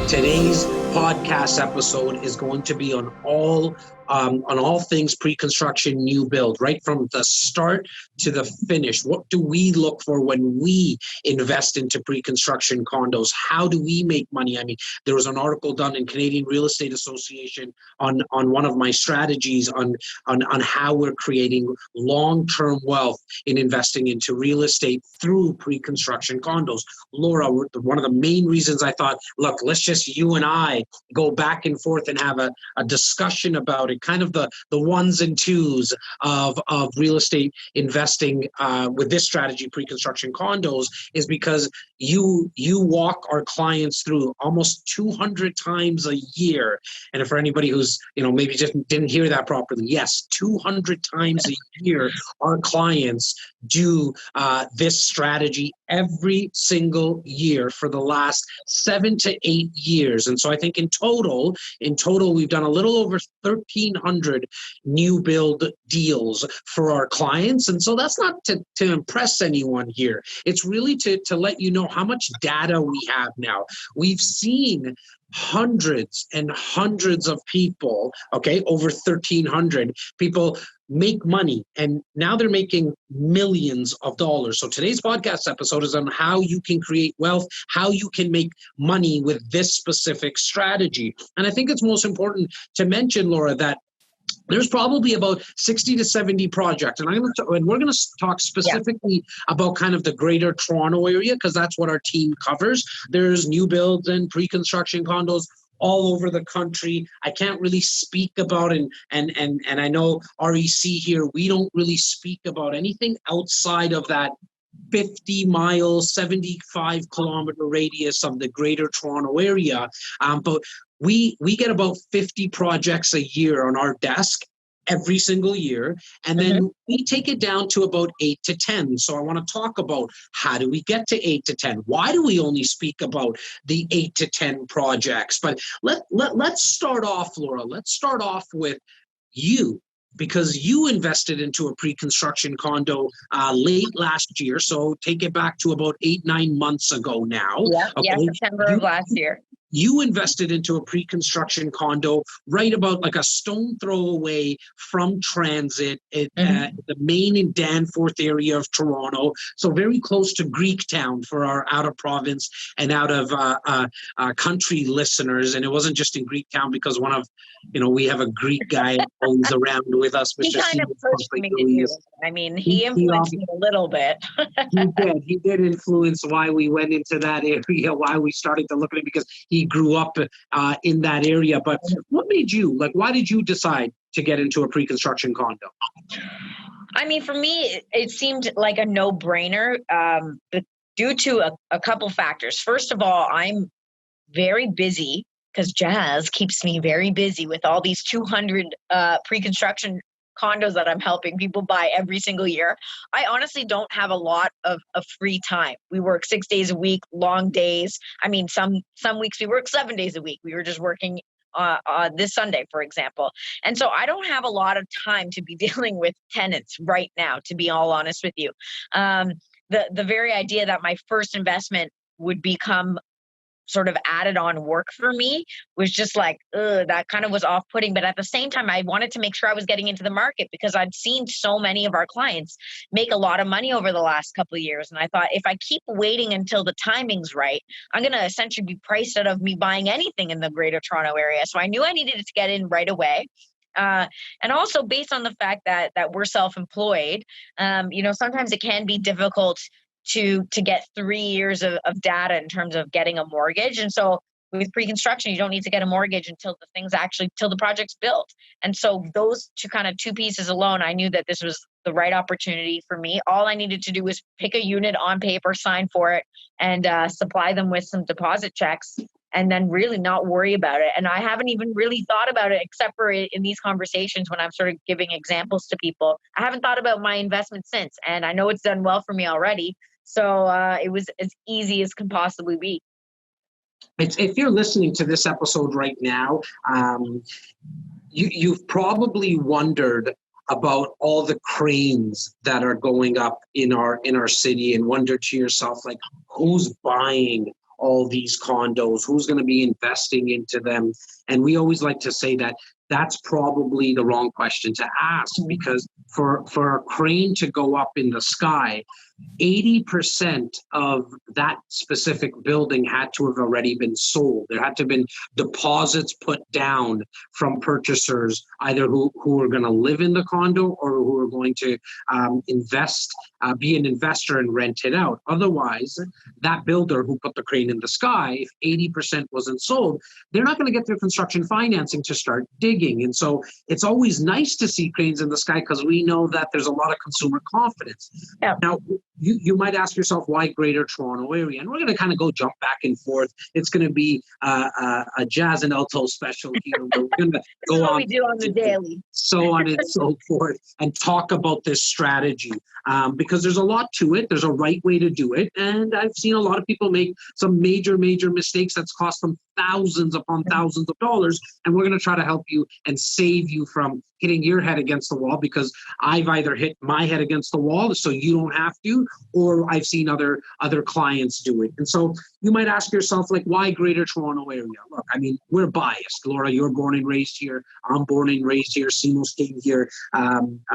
Today's podcast episode is going to be on all things pre-construction new build, right from the start to the finish. What do we look for when we invest into pre-construction condos? How do we make money? I mean, there was an article done in Canadian Real Estate Association on one of my strategies on how we're creating long-term wealth in investing into real estate through pre-construction condos. Laura, one of the main reasons I thought, look, let's just you and I go back and forth and have a discussion about it, kind of the ones and twos of real estate investing with this strategy, pre-construction condos, is because you walk our clients through almost 200 times a year. And for anybody who's, maybe just didn't hear that properly, yes, 200 times a year, our clients do this strategy every single year for the last 7 to 8 years. And so I think in total, we've done a little over 1,300 new build deals for our clients. And so that's not to impress anyone here. It's really to let you know how much data we have now. We've seen hundreds and hundreds of people, over 1,300 people make money, and now they're making millions of dollars. So today's podcast episode is on how you can create wealth, how you can make money with this specific strategy. And I think it's most important to mention, Laura, that there's probably about 60 to 70 projects, and we're going to talk specifically about kind of the greater Toronto area, because that's what our team covers. There's new builds and pre-construction condos all over the country. I can't really speak about and I know REC here, we don't really speak about anything outside of that 50-mile, 75-kilometer radius of the greater Toronto area. But we get about 50 projects a year on our desk every single year. And then we take it down to about 8 to 10. So I want to talk about how do we get to 8 to 10? Why do we only speak about the 8 to 10 projects? But let's start off, Laura. Let's start off with you, because you invested into a pre-construction condo late last year. So take it back to about 8-9 months ago now. Yeah, September of last year. You invested into a pre-construction condo right about like a stone throw away from transit at the main and Danforth area of Toronto. So very close to Greektown for our out of province and out of country listeners. And it wasn't just in Greektown because we have a Greek guy always around with us. Mr. He kind of pushed me to do it. I mean, he influenced me a little bit. He did influence why we went into that area, why we started to look at it, because he grew up in that area. But what made you, why did you decide to get into a pre-construction condo? I mean, for me, it seemed like a no-brainer due to a couple factors. First of all, I'm very busy because Jazz keeps me very busy with all these 200 pre-construction condos that I'm helping people buy every single year. I honestly don't have a lot of free time. We work 6 days a week, long days. I mean, some weeks we work 7 days a week. We were just working this Sunday, for example. And so I don't have a lot of time to be dealing with tenants right now, to be all honest with you. The very idea that my first investment would become sort of added on work for me was just like, that kind of was off-putting. But at the same time, I wanted to make sure I was getting into the market because I'd seen so many of our clients make a lot of money over the last couple of years. And I thought, if I keep waiting until the timing's right, I'm going to essentially be priced out of me buying anything in the greater Toronto area. So I knew I needed to get in right away. And also based on the fact that we're self-employed, sometimes it can be difficult to get 3 years of data in terms of getting a mortgage. And so with pre-construction, you don't need to get a mortgage until the project's built. And so those two pieces alone, I knew that this was the right opportunity for me. All I needed to do was pick a unit on paper, sign for it, and supply them with some deposit checks, and then really not worry about it. And I haven't even really thought about it, except for in these conversations when I'm sort of giving examples to people. I haven't thought about my investment since, and I know it's done well for me already. So it was as easy as can possibly be. If you're listening to this episode right now, you've probably wondered about all the cranes that are going up in our city and wondered to yourself, who's buying all these condos? Who's going to be investing into them? And we always like to say that that's probably the wrong question to ask, because for a crane to go up in the sky, 80% of that specific building had to have already been sold. There had to have been deposits put down from purchasers, either who are going to live in the condo or who are going to be an investor and rent it out. Otherwise, that builder who put the crane in the sky, if 80% wasn't sold, they're not going to get their construction financing to start digging. And so it's always nice to see cranes in the sky because we know that there's a lot of consumer confidence. Yeah. Now, you might ask yourself, why Greater Toronto Area? And we're going to kind of go jump back and forth. It's going to be a jazz and alto special here. We're going to go on. We do on the daily. So on and so forth, and talk about this strategy because there's a lot to it. There's a right way to do it. And I've seen a lot of people make some major mistakes that's cost them thousands upon thousands of dollars. And we're going to try to help you and save you from hitting your head against the wall, because I've either hit my head against the wall so you don't have to, or I've seen other clients do it. And so you might ask yourself, like, why Greater Toronto Area? Look, I mean, we're biased. Laura, you're born and raised here. I'm born and raised here. Simo's came here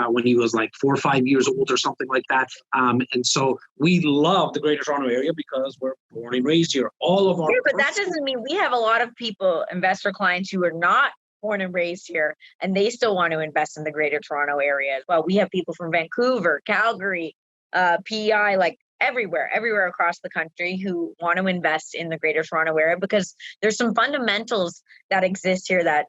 when he was like 4 or 5 years old or something like that. And so we love the Greater Toronto Area because we're born and raised here. All of our but that doesn't mean we have a lot of people, investor clients, who are not born and raised here, and they still want to invest in the Greater Toronto Area as well. We have people from Vancouver, Calgary, PEI, like everywhere across the country who want to invest in the Greater Toronto Area because there's some fundamentals that exist here that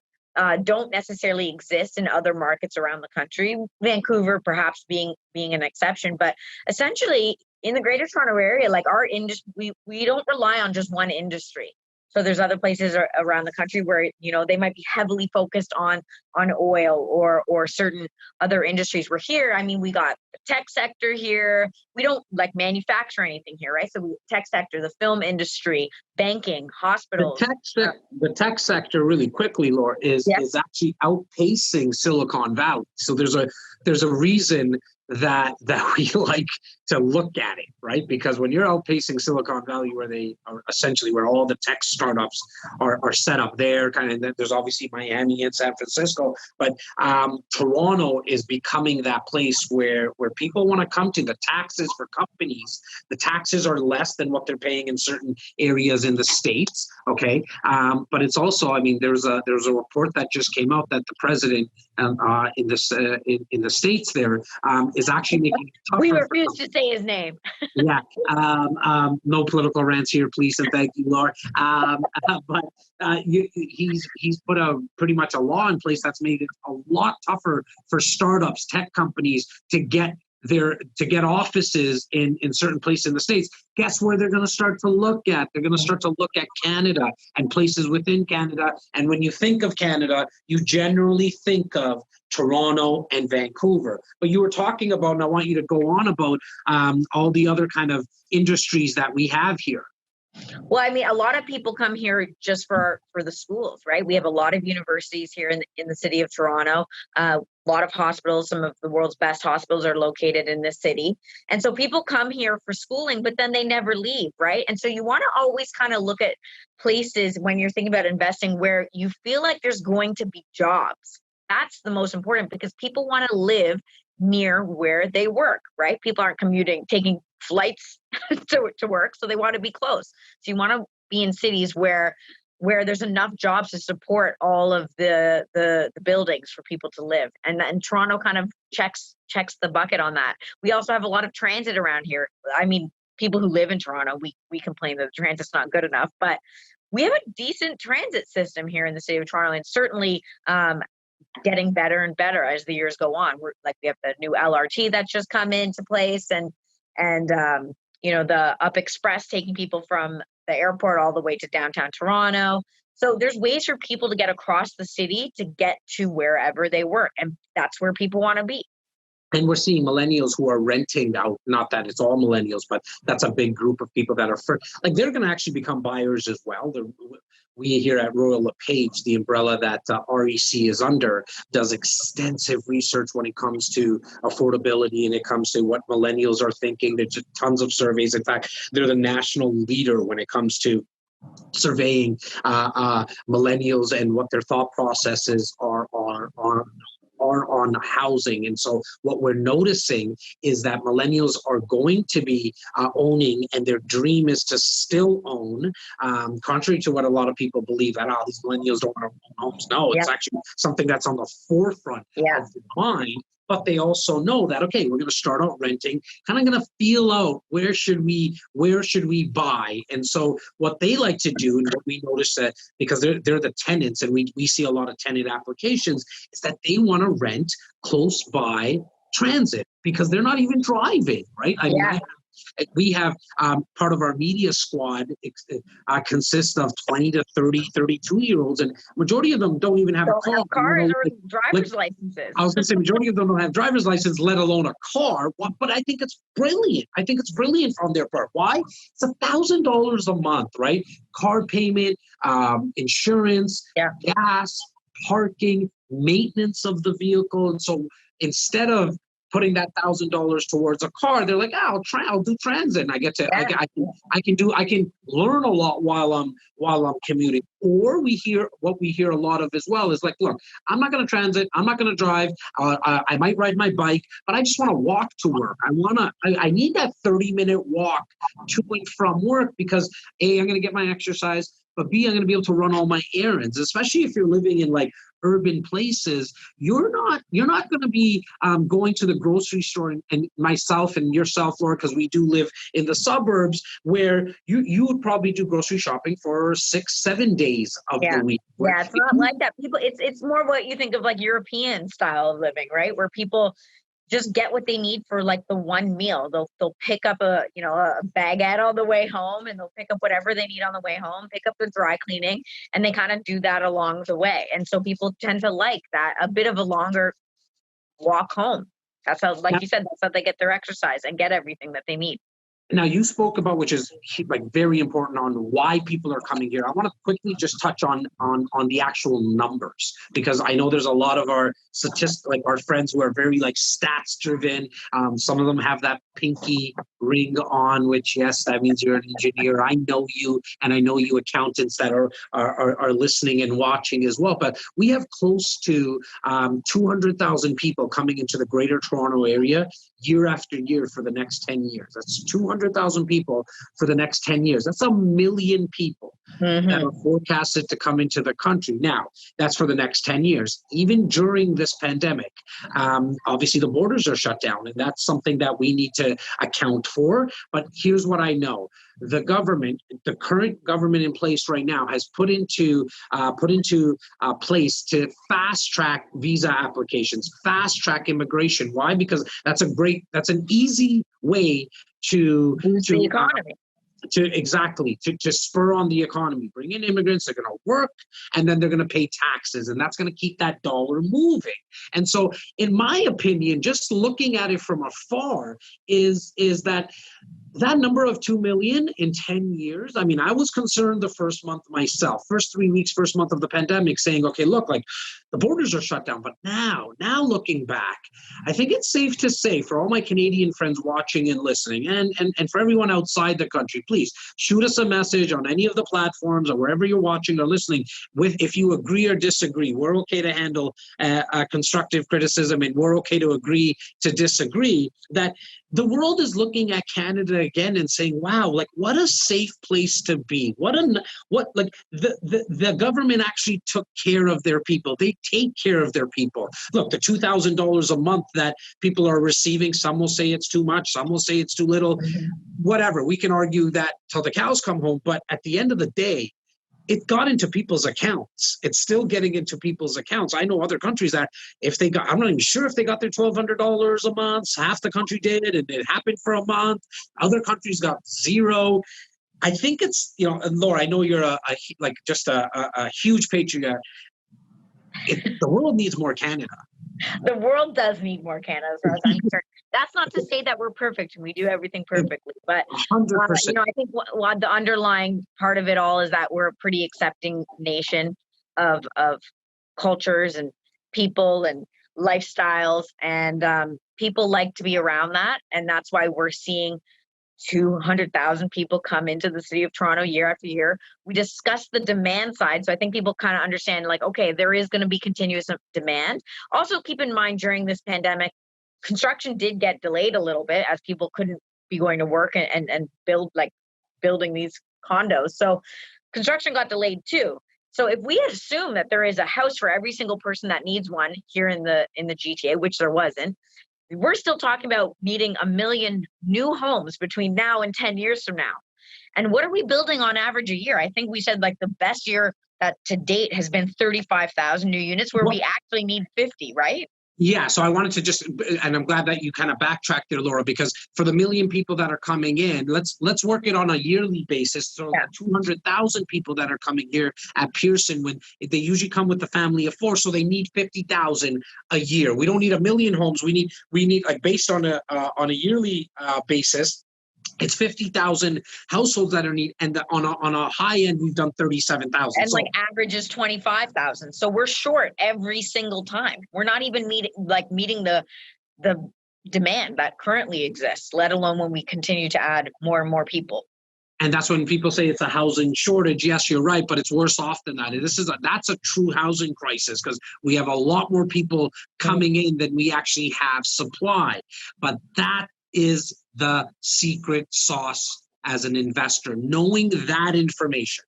don't necessarily exist in other markets around the country. Vancouver perhaps being an exception, but essentially in the Greater Toronto Area, like our industry, we don't rely on just one industry. So there's other places around the country where, you know, they might be heavily focused on oil or certain other industries. We're here. I mean, we got the tech sector here. We don't like manufacture anything here, right? So tech sector, the film industry, banking, hospitals. The tech sector, really quickly, Laura, is actually outpacing Silicon Valley. So there's a reason that we like to look at it, right? Because when you're outpacing Silicon Valley, where they are essentially where all the tech startups are set up there, kind of, there's obviously Miami and San Francisco, but Toronto is becoming that place where people want to come to. The taxes for companies, the taxes are less than what they're paying in certain areas in the States, okay? But it's also, I mean, there's a report that just came out that the president in the States there is actually making it tougher. We refuse to say his name. Yeah. No political rants here, please, and thank you, Laura. But he's put pretty much a law in place that's made it a lot tougher for startups, tech companies to get offices in certain places in the States. Guess where they're going to start to look at? They're going to start to look at Canada and places within Canada. And when you think of Canada, you generally think of Toronto and Vancouver. But you were talking about, and I want you to go on about all the other kind of industries that we have here. Well, I mean, a lot of people come here just for the schools, right? We have a lot of universities here in the city of Toronto. A lot of hospitals, some of the world's best hospitals are located in this city. And so people come here for schooling, but then they never leave, right? And so you want to always kind of look at places when you're thinking about investing where you feel like there's going to be jobs. That's the most important, because people want to live near where they work, right? People aren't taking flights to work, so they want to be close. So you want to be in cities where there's enough jobs to support all of the buildings for people to live. And Toronto kind of checks the bucket on that. We also have a lot of transit around here. I mean, people who live in Toronto, we complain that the transit's not good enough, but we have a decent transit system here in the city of Toronto, and certainly getting better and better as the years go on. We have the new LRT that's just come into place, and you know, the Up Express taking people from the airport all the way to downtown Toronto. So there's ways for people to get across the city to get to wherever they work, and that's where people want to be. And we're seeing millennials who are renting out, not that it's all millennials, but that's a big group of people that are like, they're going to actually become buyers as well. We here at Royal LePage, the umbrella that REC is under, does extensive research when it comes to affordability and it comes to what millennials are thinking. There's just tons of surveys. In fact, they're the national leader when it comes to surveying millennials and what their thought processes are on housing. And so what we're noticing is that millennials are going to be owning, and their dream is to still own, contrary to what a lot of people believe, that these millennials don't want to own homes. No, it's actually something that's on the forefront of the mind. But they also know that, okay, we're going to start out renting, kind of going to feel out where should we buy. And so what they like to do, and what we notice, that because they're the tenants, and we see a lot of tenant applications, is that they want to rent close by transit because they're not even driving, right? I mean, we have part of our media squad consists of 20 to 30, 32-year-olds, and majority of them don't even have a car. Have cars or driver's licenses. I was going to say majority of them don't have driver's license, let alone a car. But I think it's brilliant. I think it's brilliant on their part. Why? It's $1,000 a month, right? Car payment, insurance, gas, parking, maintenance of the vehicle. And so instead of putting that $1,000 towards a car, they're like, I'll do transit, and I get to, I can learn a lot while I'm commuting. Or we hear a lot of as well is like, look, I'm not going to transit, I'm not going to drive, I might ride my bike, but I just want to walk to work. I need that 30-minute walk to and from work because A, I'm going to get my exercise, but B, I'm going to be able to run all my errands, especially if you're living in like urban places. You're not going to be going to the grocery store, and myself and yourself, Laura, because we do live in the suburbs, where you would probably do grocery shopping for 6-7 days of the week. Yeah, it's not like that. People, it's more what you think of like European style of living, right? Where people just get what they need for like the one meal. They'll pick up a baguette on the way home, and they'll pick up whatever they need on the way home, pick up the dry cleaning, and they kind of do that along the way. And so people tend to like that, a bit of a longer walk home. That's how, like you said, that's how they get their exercise and get everything that they need. Now, you spoke about, which is like very important, on why people are coming here. I want to quickly just touch on the actual numbers, because I know there's a lot of our statistics, like our friends who are very like stats driven. Some of them have that pinky ring on, which, yes, that means you're an engineer. I know you, and I know you accountants that are listening and watching as well. But we have close to 200,000 people coming into the Greater Toronto area year after year for the next 10 years. That's 200,000 people for the next 10 years. That's 1 million people that are forecasted to come into the country. Now, that's for the next 10 years. Even during this pandemic, obviously the borders are shut down, and that's something that we need to account for. But here's what I know. The government, the current government in place right now, has put into place to fast track visa applications, fast track immigration. Why? Because that's an easy way to the economy. To spur on the economy. Bring in immigrants, they're going to work, and then they're going to pay taxes, and that's going to keep that dollar moving. And so, in my opinion, just looking at it from afar, is that number of 2 million in 10 years. I mean, I was concerned the first month myself, first 3 weeks, first month of the pandemic, saying, okay, look, like the borders are shut down. But now looking back, I think it's safe to say, for all my Canadian friends watching and listening, and for everyone outside the country, please shoot us a message on any of the platforms or wherever you're watching or listening with, if you agree or disagree. We're okay to handle constructive criticism, and we're okay to agree to disagree. That the world is looking at Canada again and saying, wow, like what a safe place to be. The government actually took care of their people. They take care of their people. Look, the $2,000 a month that people are receiving, some will say it's too much, some will say it's too little, whatever. We can argue that till the cows come home, but at the end of the day, it got into people's accounts. It's still getting into people's accounts. I know other countries that I'm not even sure if they got their $1,200 a month. Half the country did, and it happened for a month. Other countries got zero. I think it's, and Laura, I know you're a huge patriot. The world needs more Canada. The world does need more Canada, as far as I'm concerned. That's not to say that we're perfect and we do everything perfectly, but 100%. I think what the underlying part of it all is that we're a pretty accepting nation of cultures and people and lifestyles, and people like to be around that, and that's why we're seeing 200,000 people come into the city of Toronto year after year. We discussed the demand side. So I think people kind of understand, like, okay, there is going to be continuous demand. Also, keep in mind during this pandemic, construction did get delayed a little bit as people couldn't be going to work and building these condos. So construction got delayed too. So if we assume that there is a house for every single person that needs one here in the GTA, which there wasn't, we're still talking about needing 1 million new homes between now and 10 years from now. And what are we building on average a year? I think we said like the best year that to date has been 35,000 new units, where we actually need 50, right? Yeah, so I wanted to just, and I'm glad that you kind of backtracked there, Laura, because for the 1 million people that are coming in, let's work it on a yearly basis. So the 200,000 people that are coming here at Pearson, when they usually come with a family of 4, so they need 50,000 a year. We don't need 1 million homes. We need like, based on a yearly basis, it's 50,000 households that are need, and on a high end, we've done 37,000. And so, like average is 25,000. So we're short every single time. We're not even meeting the demand that currently exists, let alone when we continue to add more and more people. And that's when people say it's a housing shortage. Yes, you're right, but it's worse off than that. That's a true housing crisis, because we have a lot more people coming in than we actually have supply. But that is the secret sauce as an investor, knowing that information.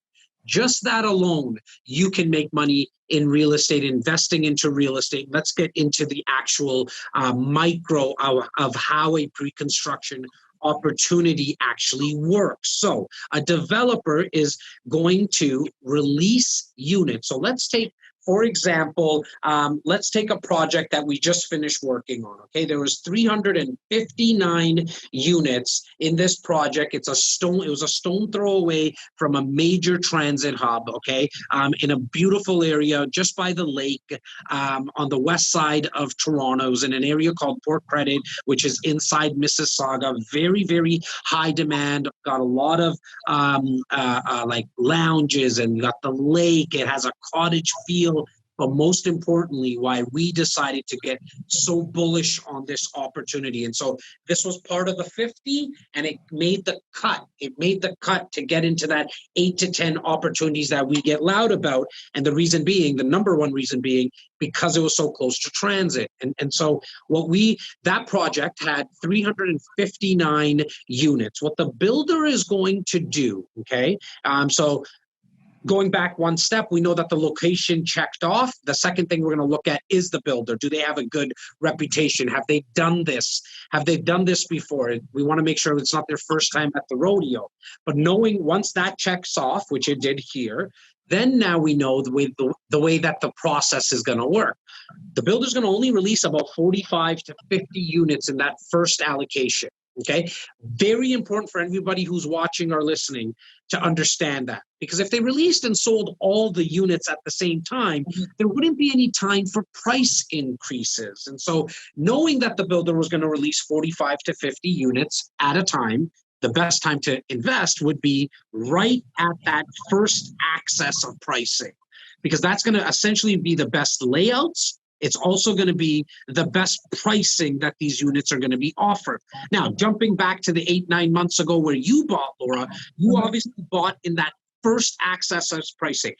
Just that alone, you can make money in real estate, investing into real estate. Let's get into the actual micro of how a pre-construction opportunity actually works. So a developer is going to release units. So let's take, for example, let's take a project that we just finished working on. Okay, there was 359 units in this project. It was a stone throw away from a major transit hub. Okay, in a beautiful area just by the lake, on the west side of Toronto. It was in an area called Port Credit, which is inside Mississauga. Very, very high demand. Got a lot of like lounges, and got the lake. It has a cottage feel. But most importantly, why we decided to get so bullish on this opportunity. And so this was part of the 50, and it made the cut. It made the cut to get into that 8 to 10 opportunities that we get loud about. And the reason being, the number one reason being, because it was so close to transit. And so that project had 359 units. What the builder is going to do, okay? So going back one step, we know that the location checked off. The second thing we're going to look at is the builder. Do they have a good reputation? Have they done this? Have they done this before? We want to make sure it's not their first time at the rodeo. But knowing once that checks off, which it did here, then now we know the way that the process is going to work. The builder's going to only release about 45 to 50 units in that first allocation. Okay, very important for everybody who's watching or listening to understand that, because if they released and sold all the units at the same time, there wouldn't be any time for price increases. And so knowing that the builder was going to release 45 to 50 units at a time, the best time to invest would be right at that first access of pricing, because that's going to essentially be the best layouts. It's also going to be the best pricing that these units are going to be offered. Now, jumping back to the 8-9 months ago where you bought, Laura, you obviously bought in that first access of pricing.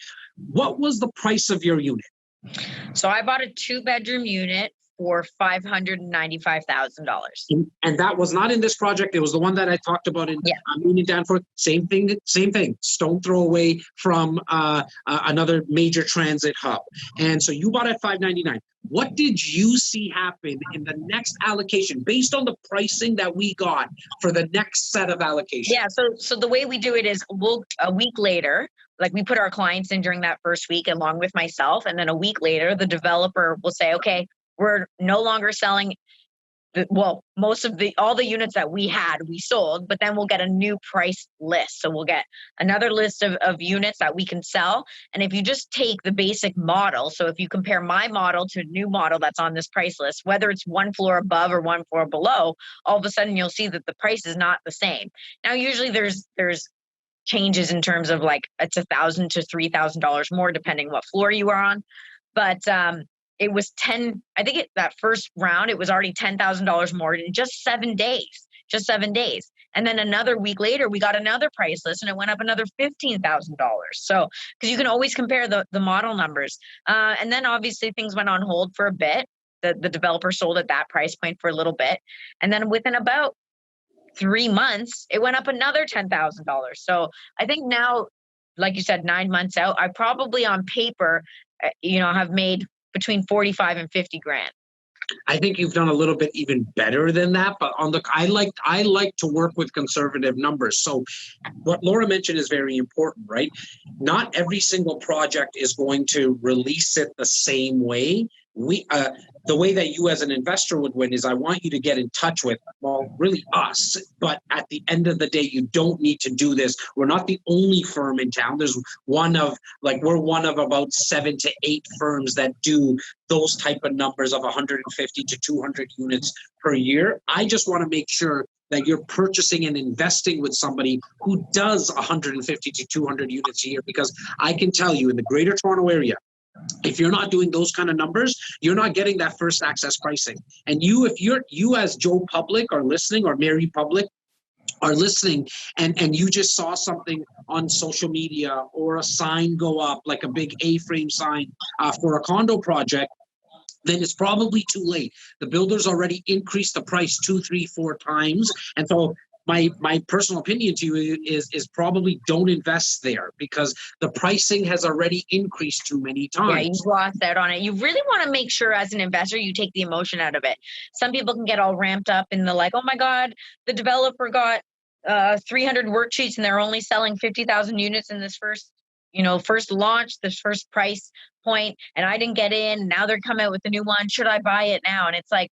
What was the price of your unit? So I bought a 2-bedroom unit for $595,000. And that was not in this project. It was the one that I talked about in Union Danforth. Same thing. Stone throw away from another major transit hub. And so you bought at $599. What did you see happen in the next allocation based on the pricing that we got for the next set of allocations? Yeah. So the way we do it is a week later, like we put our clients in during that first week along with myself. And then a week later, the developer will say, okay, we're no longer selling most of all the units that we had, we sold, but then we'll get a new price list. So we'll get another list of units that we can sell. And if you just take the basic model, so if you compare my model to a new model that's on this price list, whether it's one floor above or one floor below, all of a sudden you'll see that the price is not the same. Now, usually there's changes in terms of like it's $1,000 to $3,000 more depending what floor you are on. But it was that first round, it was already $10,000 more in just 7 days. And then another week later, we got another price list and it went up another $15,000. So, because you can always compare the model numbers. And then obviously things went on hold for a bit. The developer sold at that price point for a little bit. And then within about 3 months, it went up another $10,000. So I think now, like you said, 9 months out, I probably on paper, have made between 45 and 50 grand. I think you've done a little bit even better than that, but I like to work with conservative numbers. So what Laura mentioned is very important, right? Not every single project is going to release it the same way. The way that you as an investor would win is I want you to get in touch with, well, really us. But at the end of the day, you don't need to do this. We're not the only firm in town. We're one of about 7 to 8 firms that do those type of numbers of 150 to 200 units per year. I just want to make sure that you're purchasing and investing with somebody who does 150 to 200 units a year, because I can tell you in the Greater Toronto area, if you're not doing those kind of numbers, you're not getting that first access pricing. And you as Joe Public are listening, or Mary Public are listening, and you just saw something on social media or a sign go up, like a big A-frame sign for a condo project, then it's probably too late. The builder's already increased the price 2, 3, 4 times. And so my personal opinion to you is probably don't invest there, because the pricing has already increased too many times. Yeah, you've lost out on it. You really want to make sure as an investor you take the emotion out of it. Some people can get all ramped up in the oh my God, the developer got 300 worksheets and they're only selling 50,000 units in this first launch, this first price point, and I didn't get in. Now they're coming out with a new one. Should I buy it now? And it's like,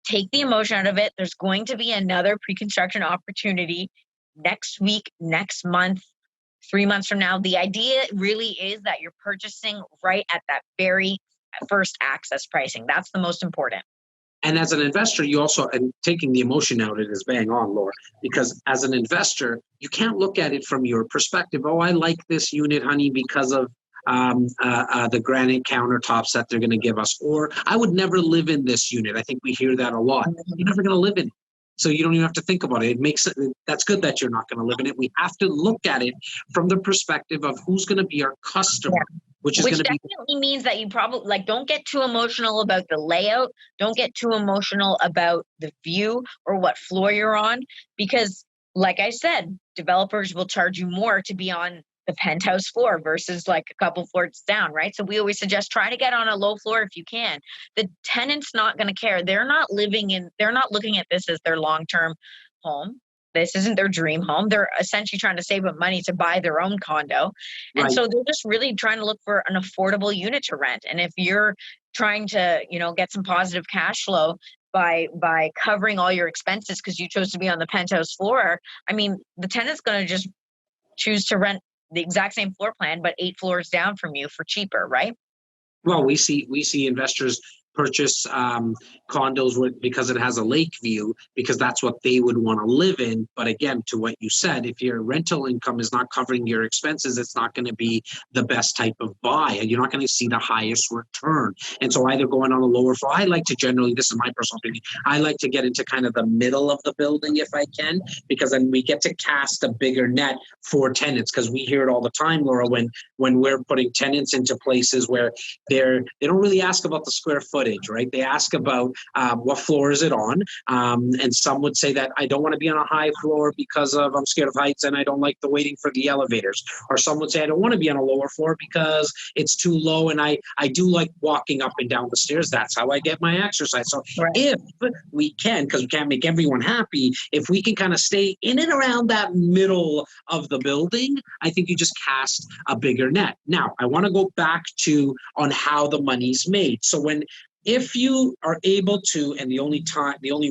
take the emotion out of it. There's going to be another pre-construction opportunity next week, next month, 3 months from now. The idea really is that you're purchasing right at that very first access pricing. That's the most important. And as an investor, you also, and taking the emotion out, it is bang on, Laura, because as an investor, you can't look at it from your perspective. Oh, I like this unit, honey, because of the granite countertops that they're going to give us. Or I would never live in this unit. I think we hear that a lot. You're never going to live in it. So you don't even have to think about it. That's good that you're not going to live in it. We have to look at it from the perspective of who's going to be our customer. Yeah. Which definitely means that you probably don't get too emotional about the layout. Don't get too emotional about the view or what floor you're on, because like I said, developers will charge you more to be on the penthouse floor versus like a couple floors down, right? So we always suggest try to get on a low floor if you can. The tenant's not going to care. They're not looking at this as their long-term home. This isn't their dream home. They're essentially trying to save up money to buy their own condo. And right. So they're just really trying to look for an affordable unit to rent. And if you're trying to, get some positive cash flow by covering all your expenses because you chose to be on the penthouse floor, I mean, the tenant's going to just choose to rent the exact same floor plan, but 8 floors down from you for cheaper, right? Well, we see investors purchase condos because it has a lake view, because that's what they would want to live in. But again, to what you said, if your rental income is not covering your expenses, it's not going to be the best type of buy, and you're not going to see the highest return. And so either going on a lower floor, I like to generally, this is my personal opinion, I like to get into kind of the middle of the building if I can, because then we get to cast a bigger net for tenants, because we hear it all the time, Laura, when we're putting tenants into places where they don't really ask about the square footage, right? They ask about what floor is it on, and some would say that I don't want to be on a high floor because I'm scared of heights and I don't like the waiting for the elevators. Or some would say I don't want to be on a lower floor because it's too low and I do like walking up and down the stairs. That's how I get my exercise. So right. If we can, because we can't make everyone happy, if we can kind of stay in and around that middle of the building, I think you just cast a bigger net. Now, I want to go back on how the money's made. So if you are able to, and the only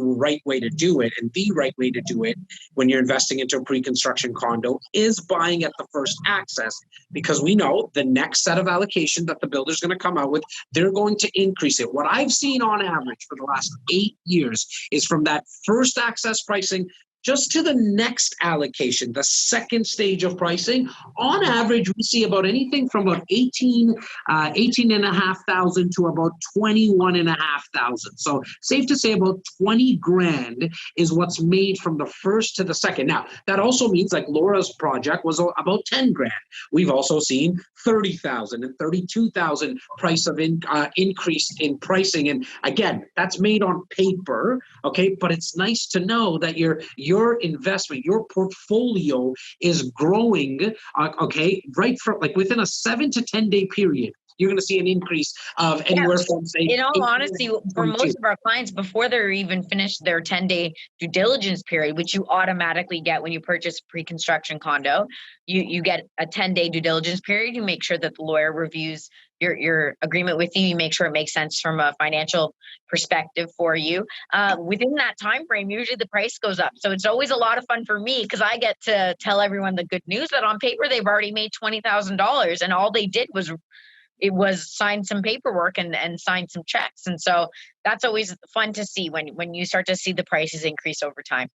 right way to do it, and the right way to do it when you're investing into a pre-construction condo is buying at the first access, because we know the next set of allocation that the builder's going to come out with, they're going to increase it. What I've seen on average for the last 8 years is from that first access pricing just to the next allocation, the second stage of pricing, on average, we see about anything from about 18,500 to about 21,500. So safe to say about 20 grand is what's made from the first to the second. Now, that also means like Laura's project was about 10 grand. We've also seen 30,000 and 32,000 price of increase in pricing. And again, that's made on paper, okay? But it's nice to know that your investment, your portfolio is growing, okay, right from like within a 7 to 10 day period. You're going to see an increase of anywhere from, say, in all honesty, for most of our clients, before they're even finished their 10-day due diligence period, which you automatically get when you purchase a pre-construction condo, you get a 10-day due diligence period. You make sure that the lawyer reviews your agreement with you. You make sure it makes sense from a financial perspective for you. Within that time frame, usually the price goes up. So it's always a lot of fun for me because I get to tell everyone the good news that on paper they've already made $20,000, and all they did was sign some paperwork and sign some checks. And so that's always fun to see when you start to see the prices increase over time.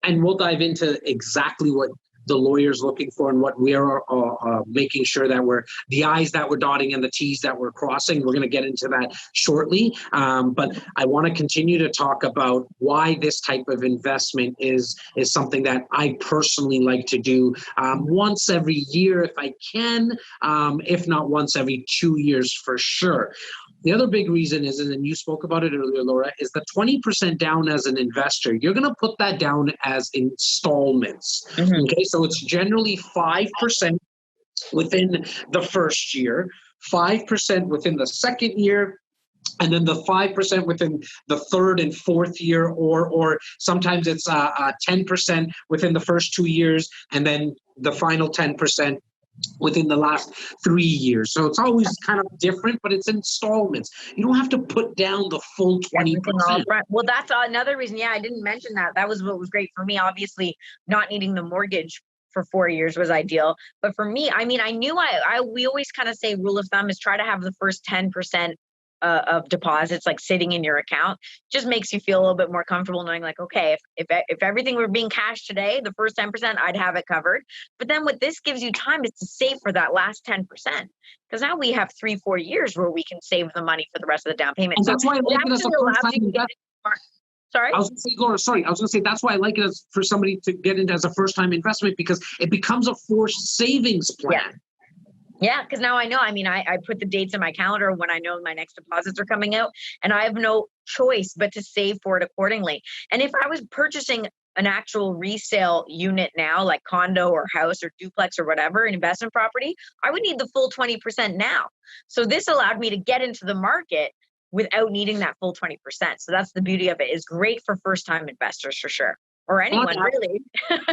And we'll dive into exactly what the lawyer's looking for and what we are making sure that we're the I's that we're dotting and the T's that we're crossing. We're going to get into that shortly. But I want to continue to talk about why this type of investment is something that I personally like to do once every year if I can, if not once every 2 years for sure. The other big reason is, and you spoke about it earlier, Laura, is the 20% down as an investor. You're going to put that down as installments. Mm-hmm. Okay, so it's generally 5% within the first year, 5% within the second year, and then the 5% within the third and fourth year, or sometimes it's 10% within the first 2 years, and then the final 10% within the last 3 years. So it's always kind of different, but it's installments. You don't have to put down the full 20%. Well, that's another reason. Yeah, I didn't mention that. That was what was great for me. Obviously, not needing the mortgage for 4 years was ideal. But for me, I mean, I knew we always kind of say rule of thumb is try to have the first 10% of deposits like sitting in your account. Just makes you feel a little bit more comfortable knowing like, okay, if everything were being cashed today, the first 10%, I'd have it covered. But then what this gives you time is to save for that last 10%. Because now we have 3-4 years where we can save the money for the rest of the down payment. And that's why I like it as a first-time investment. Sorry? I was going to say, Laura, sorry. I was going to say that's why I like it as for somebody to get into as a first-time investment, because it becomes a forced savings plan. Yeah. Yeah, because now I know. I mean, I put the dates in my calendar when I know my next deposits are coming out, and I have no choice but to save for it accordingly. And if I was purchasing an actual resale unit now, like condo or house or duplex or whatever, an investment property, I would need the full 20% now. So this allowed me to get into the market without needing that full 20%. So that's the beauty of it. It's great for first-time investors for sure. Or anyone, really.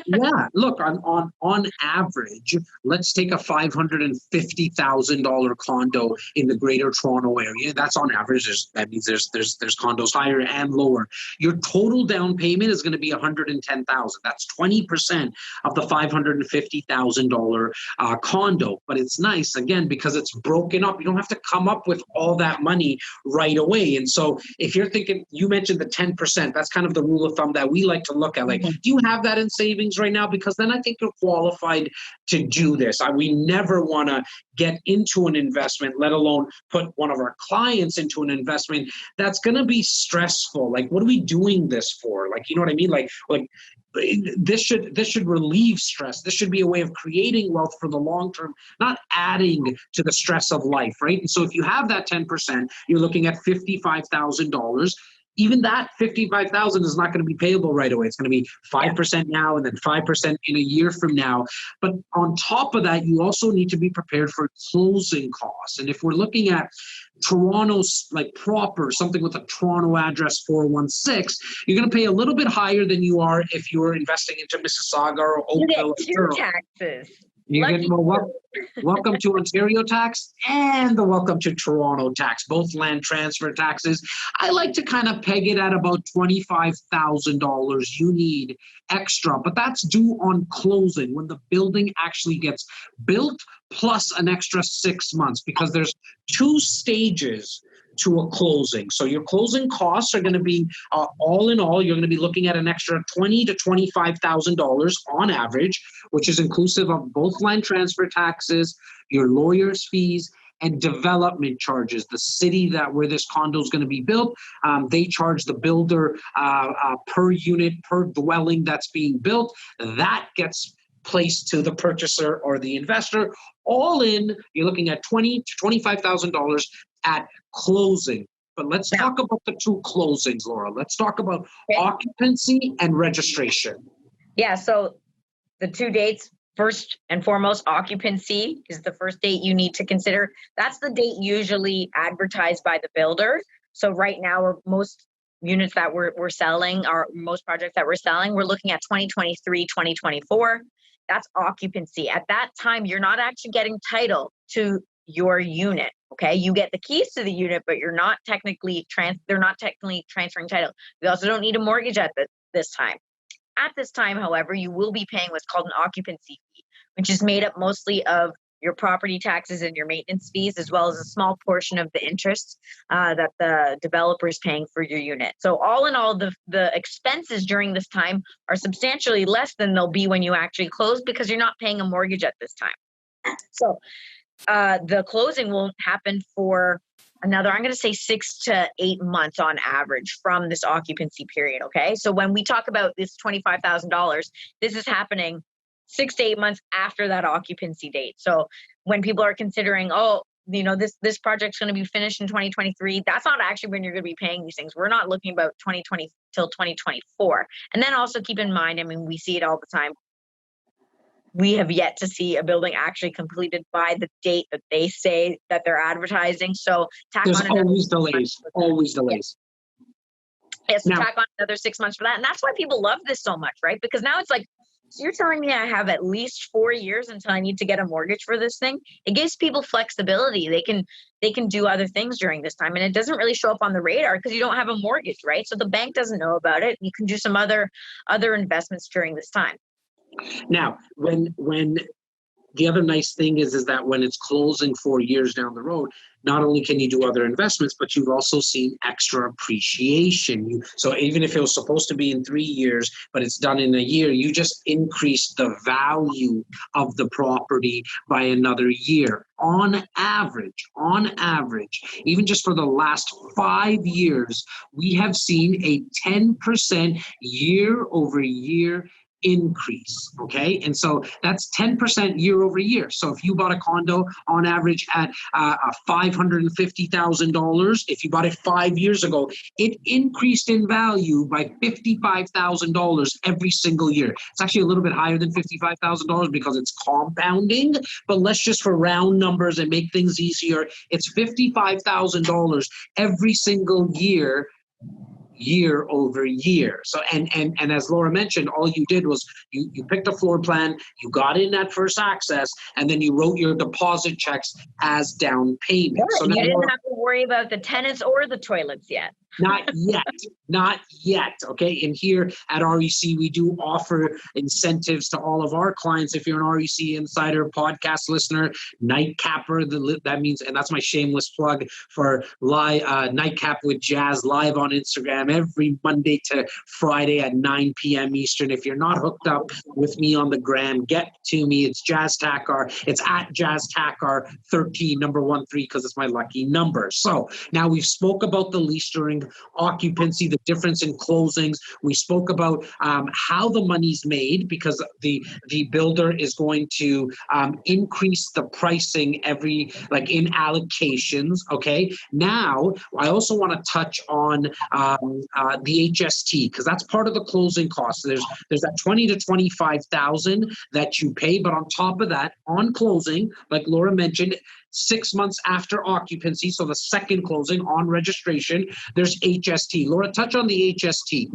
Yeah, look, on average, let's take a $550,000 condo in the Greater Toronto area. That's on average. That means there's condos higher and lower. Your total down payment is going to be $110,000. That's 20% of the $550,000 condo. But it's nice again because it's broken up. You don't have to come up with all that money right away. And so, if you're thinking, you mentioned the 10%. That's kind of the rule of thumb that we like to look at. Like, do you have that in savings right now? Because then I think you're qualified to do this. We never want to get into an investment, let alone put one of our clients into an investment that's going to be stressful. Like, what are we doing this for? Like, you know what I mean? Like this should relieve stress. This should be a way of creating wealth for the long term, not adding to the stress of life, right? And so if you have that 10%, you're looking at $55,000. Even that $55,000 is not going to be payable right away. It's going to be 5% now and then 5% in a year from now. But on top of that, you also need to be prepared for closing costs. And if we're looking at Toronto's like proper, something with a Toronto address 416, you're going to pay a little bit higher than you are if you're investing into Mississauga or Oakville. You get two taxes. You Lucky get welcome to Ontario tax and the welcome to Toronto tax, both land transfer taxes. I like to kind of peg it at about $25,000 you need extra, but that's due on closing when the building actually gets built, plus an extra 6 months, because there's 2 stages to a closing. So your closing costs are going to be all in all, you're going to be looking at an extra $20,000 to $25,000 on average, which is inclusive of both land transfer taxes, your lawyer's fees, and development charges. The city that where this condo is going to be built, they charge the builder per unit, per dwelling that's being built. That gets placed to the purchaser or the investor. All in, you're looking at $20,000 to $25,000 at closing. But let's talk about the 2 closings, Laura. Let's talk about occupancy and registration. Yeah, so the 2 dates, first and foremost, occupancy is the first date you need to consider. That's the date usually advertised by the builder. So right now, most units that we're selling, or most projects that we're selling, we're looking at 2023, 2024. That's occupancy. At that time, you're not actually getting title to your unit. Okay, you get the keys to the unit, but you're not technically they're not technically transferring title. We also don't need a mortgage at this time. At this time, however, you will be paying what's called an occupancy fee, which is made up mostly of your property taxes and your maintenance fees, as well as a small portion of the interest that the developer is paying for your unit. So all in all, the expenses during this time are substantially less than they'll be when you actually close, because you're not paying a mortgage at this time. So the closing won't happen for another, I'm going to say 6 to 8 months on average from this occupancy period. Okay. So when we talk about this $25,000, this is happening 6 to 8 months after that occupancy date. So when people are considering, oh, you know, this project's going to be finished in 2023, that's not actually when you're going to be paying these things. We're not looking about 2020 till 2024. And then also keep in mind, I mean, we see it all the time. We have yet to see a building actually completed by the date that they say that they're advertising. So there's always delays, always delays. Yes, so tack on another 6 months for that. And that's why people love this so much, right? Because now it's like, so you're telling me I have at least 4 years until I need to get a mortgage for this thing? It gives people flexibility. They can do other things during this time. And it doesn't really show up on the radar because you don't have a mortgage, right? So the bank doesn't know about it. You can do some other investments during this time. Now, when the other nice thing is that when it's closing 4 years down the road, not only can you do other investments, but you've also seen extra appreciation. So even if it was supposed to be in 3 years, but it's done in a year, you just increased the value of the property by another year. On average, even just for the last 5 years, we have seen a 10% year over year increase. Okay. And so that's 10% year over year. So if you bought a condo on average at $550,000, if you bought it 5 years ago, it increased in value by $55,000 every single year. It's actually a little bit higher than $55,000 because it's compounding, but let's just for round numbers and make things easier, it's $55,000 every single year over year. So and as Laura mentioned, all you did was you picked a floor plan, you got in at first access, and then you wrote your deposit checks as down payment. Yeah, so you didn't have to worry about the tenants or the toilets yet. Not yet. Okay. And here at REC, we do offer incentives to all of our clients. If you're an REC Insider podcast listener, Nightcapper, that means, and that's my shameless plug for Nightcap with Jazz live on Instagram every Monday to Friday at 9 p.m. Eastern. If you're not hooked up with me on the gram, get to me. It's Jazz Takhar. It's at Jazz Takhar 13, number 13, because it's my lucky number. So now we've spoke about the lease during occupancy, the difference in closings. We spoke about how the money's made because the builder is going to increase the pricing in allocations. Okay. Now I also want to touch on the HST because that's part of the closing cost. There's that $20,000 to $25,000 that you pay, but on top of that, on closing, like Laura mentioned, 6 months after occupancy, so the second closing on registration, there's HST. Laura, touch on the HST.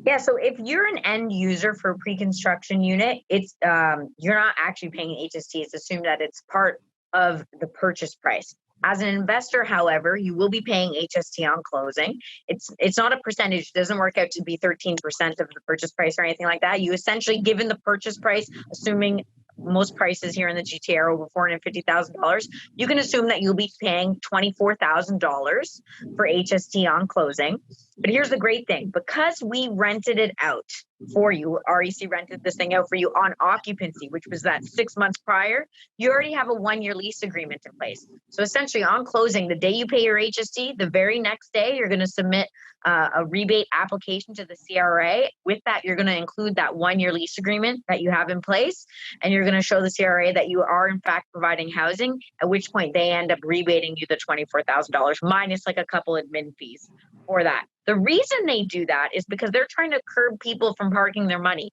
Yeah, so if you're an end user for a pre-construction unit, it's you're not actually paying HST. It's assumed that it's part of the purchase price. As an investor, however, you will be paying HST on closing. It's not a percentage. It doesn't work out to be 13% of the purchase price or anything like that. You essentially, given the purchase price, assuming most prices here in the GTA are over $450,000, you can assume that you'll be paying $24,000 for HST on closing. But here's the great thing, because we rented it out for you, REC rented this thing out for you on occupancy, which was that 6 months prior, you already have a 1-year lease agreement in place. So essentially on closing, the day you pay your HST, the very next day, you're going to submit a rebate application to the CRA. With that, you're going to include that 1-year lease agreement that you have in place, and you're going to show the CRA that you are in fact providing housing, at which point they end up rebating you the $24,000 minus like a couple admin fees for that. The reason they do that is because they're trying to curb people from parking their money.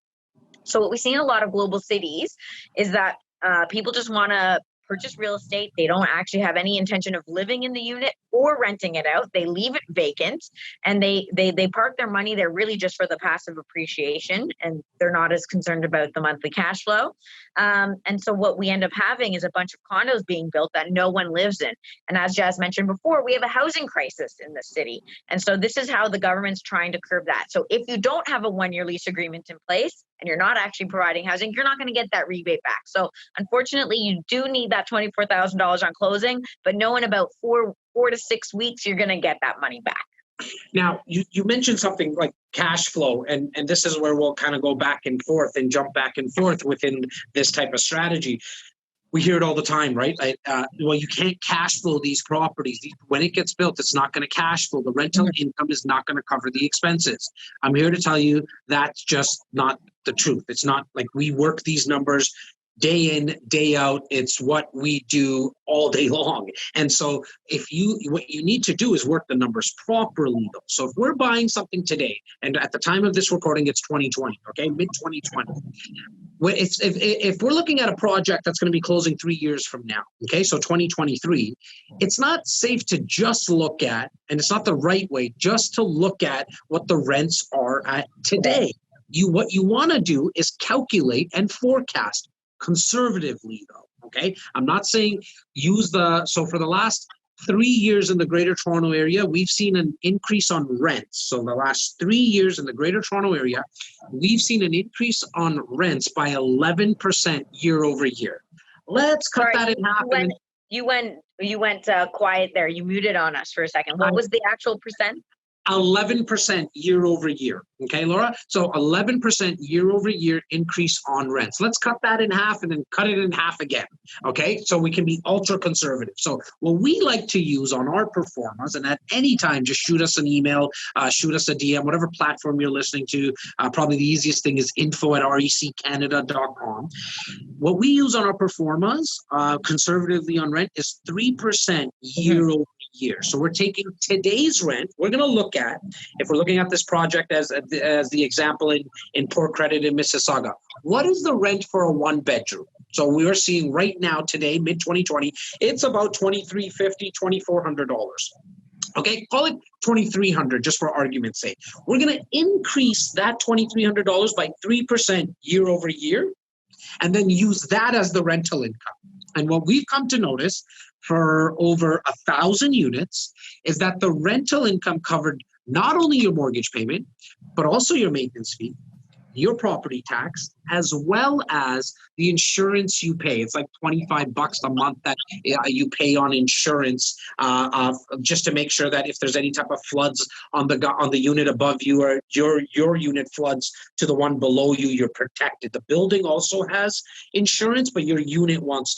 So what we see in a lot of global cities is that people just want to purchase real estate. They don't actually have any intention of living in the unit or renting it out. They leave it vacant, and they park their money there really just for the passive appreciation, and they're not as concerned about the monthly cash flow. And so what we end up having is a bunch of condos being built that no one lives in. And as Jazz mentioned before, we have a housing crisis in the city. And so this is how the government's trying to curb that. So if you don't have a 1-year lease agreement in place and you're not actually providing housing, you're not going to get that rebate back. So unfortunately, you do need that $24,000 on closing, but know in about 4 to 6 weeks, you're going to get that money back. Now, you mentioned something like cash flow, and this is where we'll kind of go back and forth and jump back and forth within this type of strategy. We hear it all the time, right? Well, you can't cash flow these properties. When it gets built, it's not going to cash flow. The rental income is not going to cover the expenses. I'm here to tell you that's just not the truth. It's not like we work these numbers day in, day out. It's what we do all day long. And so what you need to do is work the numbers properly though. So if we're buying something today, and at the time of this recording, it's 2020, okay, mid 2020. If we're looking at a project that's going to be closing 3 years from now, okay, so 2023, it's not safe to just look at, and it's not the right way, just to look at what the rents are at today. What you want to do is calculate and forecast conservatively though, okay? I'm not saying so for the last 3 years in the Greater Toronto Area, we've seen an increase on rents. So the last 3 years in the Greater Toronto Area, we've seen an increase on rents by 11% year over year. Let's cut that in half. You went quiet there. You muted on us for a second. What was the actual percent? 11% year over year. Okay, Laura? So 11% year over year increase on rents. Let's cut that in half and then cut it in half again. Okay, so we can be ultra conservative. So what we like to use on our performance, and at any time, just shoot us an email, shoot us a DM, whatever platform you're listening to. Probably the easiest thing is info@reccanada.com. What we use on our performance, conservatively on rent, is 3% year over year. So we're taking today's rent. We're going to look at, if we're looking at this project as the example in Port Credit in Mississauga, what is the rent for a 1-bedroom? So we are seeing right now today, mid 2020, it's about $2,350, $2,400. Okay, call it $2,300 just for argument's sake. We're going to increase that $2,300 by 3% year over year, and then use that as the rental income. And what we've come to notice for over 1,000 units is that the rental income covered not only your mortgage payment, but also your maintenance fee, your property tax, as well as the insurance you pay. It's like $25 a month that you pay on insurance, just to make sure that if there's any type of floods on the unit above you, or your unit floods to the one below you, you're protected. The building also has insurance, but your unit needs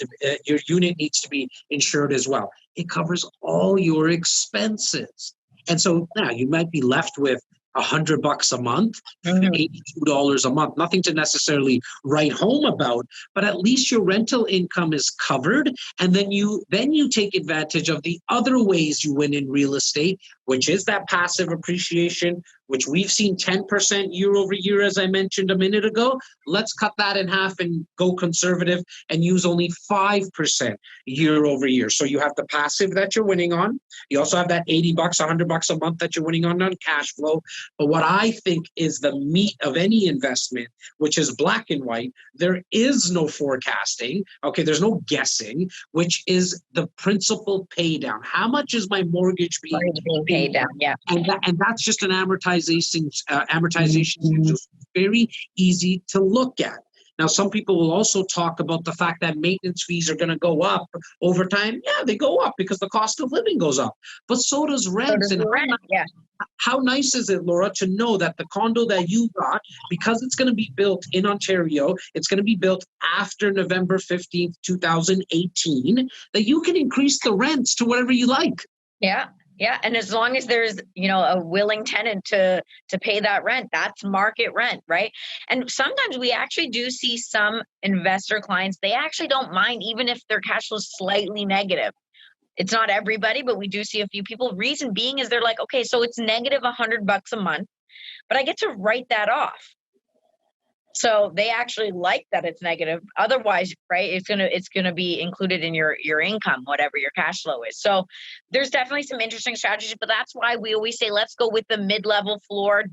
to be insured as well. It covers all your expenses. And so now you might be left with $100 a month, $82 a month, nothing to necessarily write home about, but at least your rental income is covered. And then you take advantage of the other ways you win in real estate, which is that passive appreciation, which we've seen 10% year over year, as I mentioned a minute ago, let's cut that in half and go conservative and use only 5% year over year. So you have the passive that you're winning on. You also have that $80, $100 a month that you're winning on cash flow. But what I think is the meat of any investment, which is black and white, there is no forecasting. Okay, there's no guessing, which is the principal pay down. How much is my mortgage being paid down? Yeah. And that's just an amortization. It's very easy to look at. Now, some people will also talk about the fact that maintenance fees are going to go up over time. Yeah, they go up because the cost of living goes up, but so does rent. How nice is it, Laura, to know that the condo that you got, because it's going to be built in Ontario, it's going to be built after November 15th, 2018, that you can increase the rents to whatever you like. Yeah. Yeah. And as long as there's, a willing tenant to pay that rent, that's market rent, right? And sometimes we actually do see some investor clients, they actually don't mind even if their cash flow is slightly negative. It's not everybody, but we do see a few people. Reason being is they're like, okay, so it's negative $100 a month, but I get to write that off. So they actually like that it's negative. Otherwise, right, it's gonna be included in your income, whatever your cash flow is. So there's definitely some interesting strategies, but that's why we always say let's go with the mid-level floor.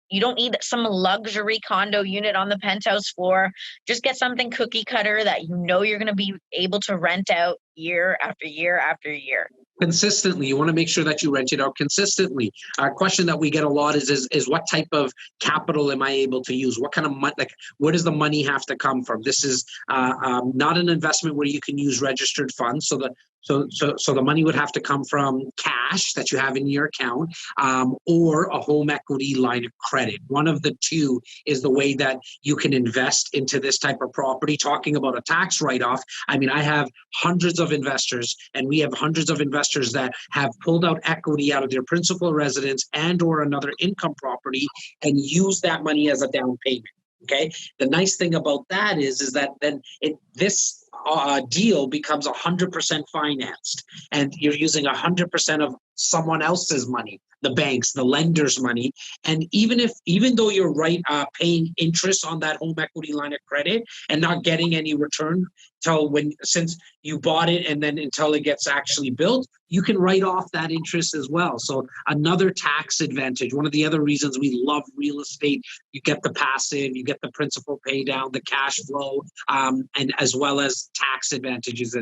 You don't need some luxury condo unit on the penthouse floor. Just get something cookie cutter that you're going to be able to rent out year after year after year. Consistently. You want to make sure that you rent it out consistently. Our question that we get a lot is what type of capital am I able to use? What kind of money, where does the money have to come from? This is not an investment where you can use registered funds. So the money would have to come from cash that you have in your account, or a home equity line of credit. One of the two is the way that you can invest into this type of property. Talking about a tax write-off, I mean, I have hundreds of investors, and we have hundreds of investors that have pulled out equity out of their principal residence and or another income property and use that money as a down payment. Okay. The nice thing about that is that then this deal becomes 100% financed, and you're using 100% of someone else's money, the banks, the lenders' money. And even though you're paying interest on that home equity line of credit and not getting any return since you bought it and then until it gets actually built, you can write off that interest as well. So another tax advantage. One of the other reasons we love real estate, you get the passive, you get the principal pay down, the cash flow, and as well as tax advantages.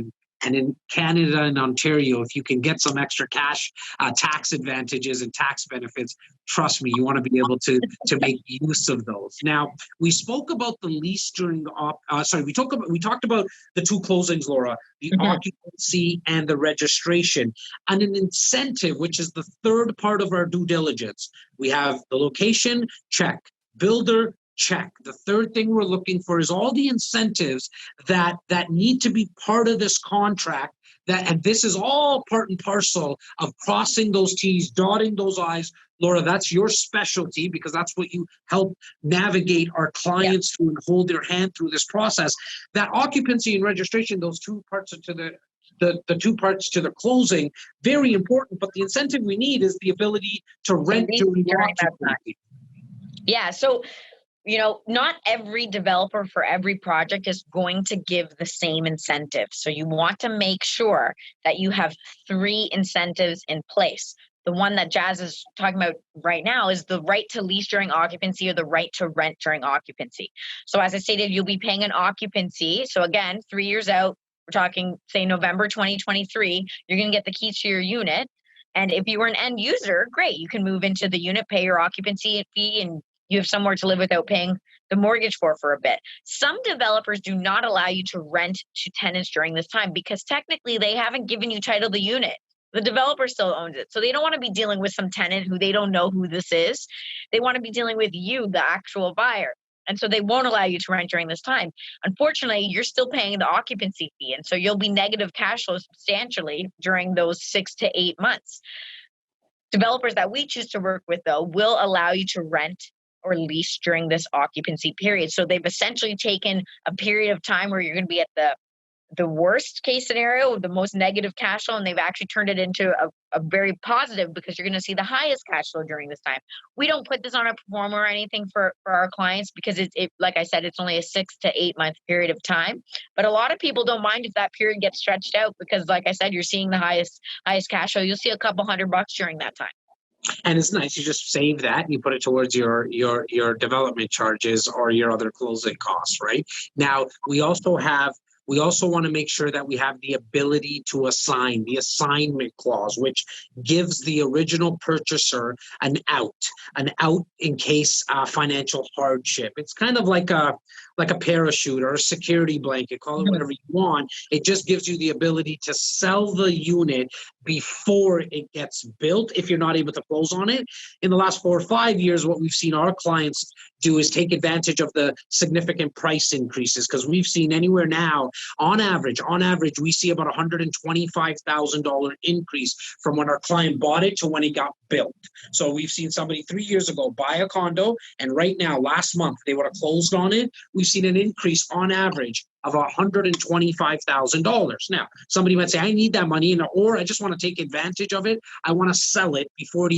And in Canada and Ontario, if you can get some extra cash tax advantages and tax benefits, trust me, you want to be able to make use of those. Now, we spoke about the lease during the we talked about the two closings, Laura, the occupancy and the registration, and an incentive, which is the third part of our due diligence. We have the location, check, builder, check. The third thing we're looking for is all the incentives that need to be part of this contract. And this is all part and parcel of crossing those T's, dotting those I's. Laura, that's your specialty because that's what you help navigate our clients through and hold their hand through this process. That occupancy and registration, those two parts to the two parts to the closing, very important. But the incentive we need is the ability to rent during occupancy. Yeah. So not every developer for every project is going to give the same incentive. So you want to make sure that you have 3 incentives in place. The one that Jazz is talking about right now is the right to lease during occupancy or the right to rent during occupancy. So as I stated, you'll be paying an occupancy. So again, 3 years out, we're talking, say, November 2023, you're going to get the keys to your unit. And if you were an end user, great, you can move into the unit, pay your occupancy fee, and you have somewhere to live without paying the mortgage for a bit. Some developers do not allow you to rent to tenants during this time because technically they haven't given you title to the unit. The developer still owns it. So they don't want to be dealing with some tenant who they don't know who this is. They want to be dealing with you, the actual buyer. And so they won't allow you to rent during this time. Unfortunately, you're still paying the occupancy fee. And so you'll be negative cash flow substantially during those 6 to 8 months. Developers that we choose to work with, though, will allow you to rent or lease during this occupancy period. So they've essentially taken a period of time where you're going to be at the worst case scenario, the most negative cash flow, and they've actually turned it into a very positive, because you're going to see the highest cash flow during this time. We don't put this on a performer or anything for our clients, because it, like I said, it's only a 6 to 8 month period of time. But a lot of people don't mind if that period gets stretched out, because like I said, you're seeing the highest cash flow. You'll see a couple $100 during that time. And it's nice. You just save that and you put it towards your development charges or your other closing costs, right? Now, we also want to make sure that we have the ability to assign, the assignment clause, which gives the original purchaser an out in case financial hardship. It's kind of like a parachute or a security blanket, call it whatever you want. It just gives you the ability to sell the unit before it gets built if you're not able to close on it. In the last 4 or 5 years, what we've seen our clients do is take advantage of the significant price increases, because we've seen anywhere now, on average, we see about $125,000 increase from when our client bought it to when it got built. So we've seen somebody 3 years ago buy a condo, and right now, last month, they would have closed on it. We've seen an increase on average of $125,000. Now, somebody might say, I need that money, or I just want to take advantage of it. I want to sell it before it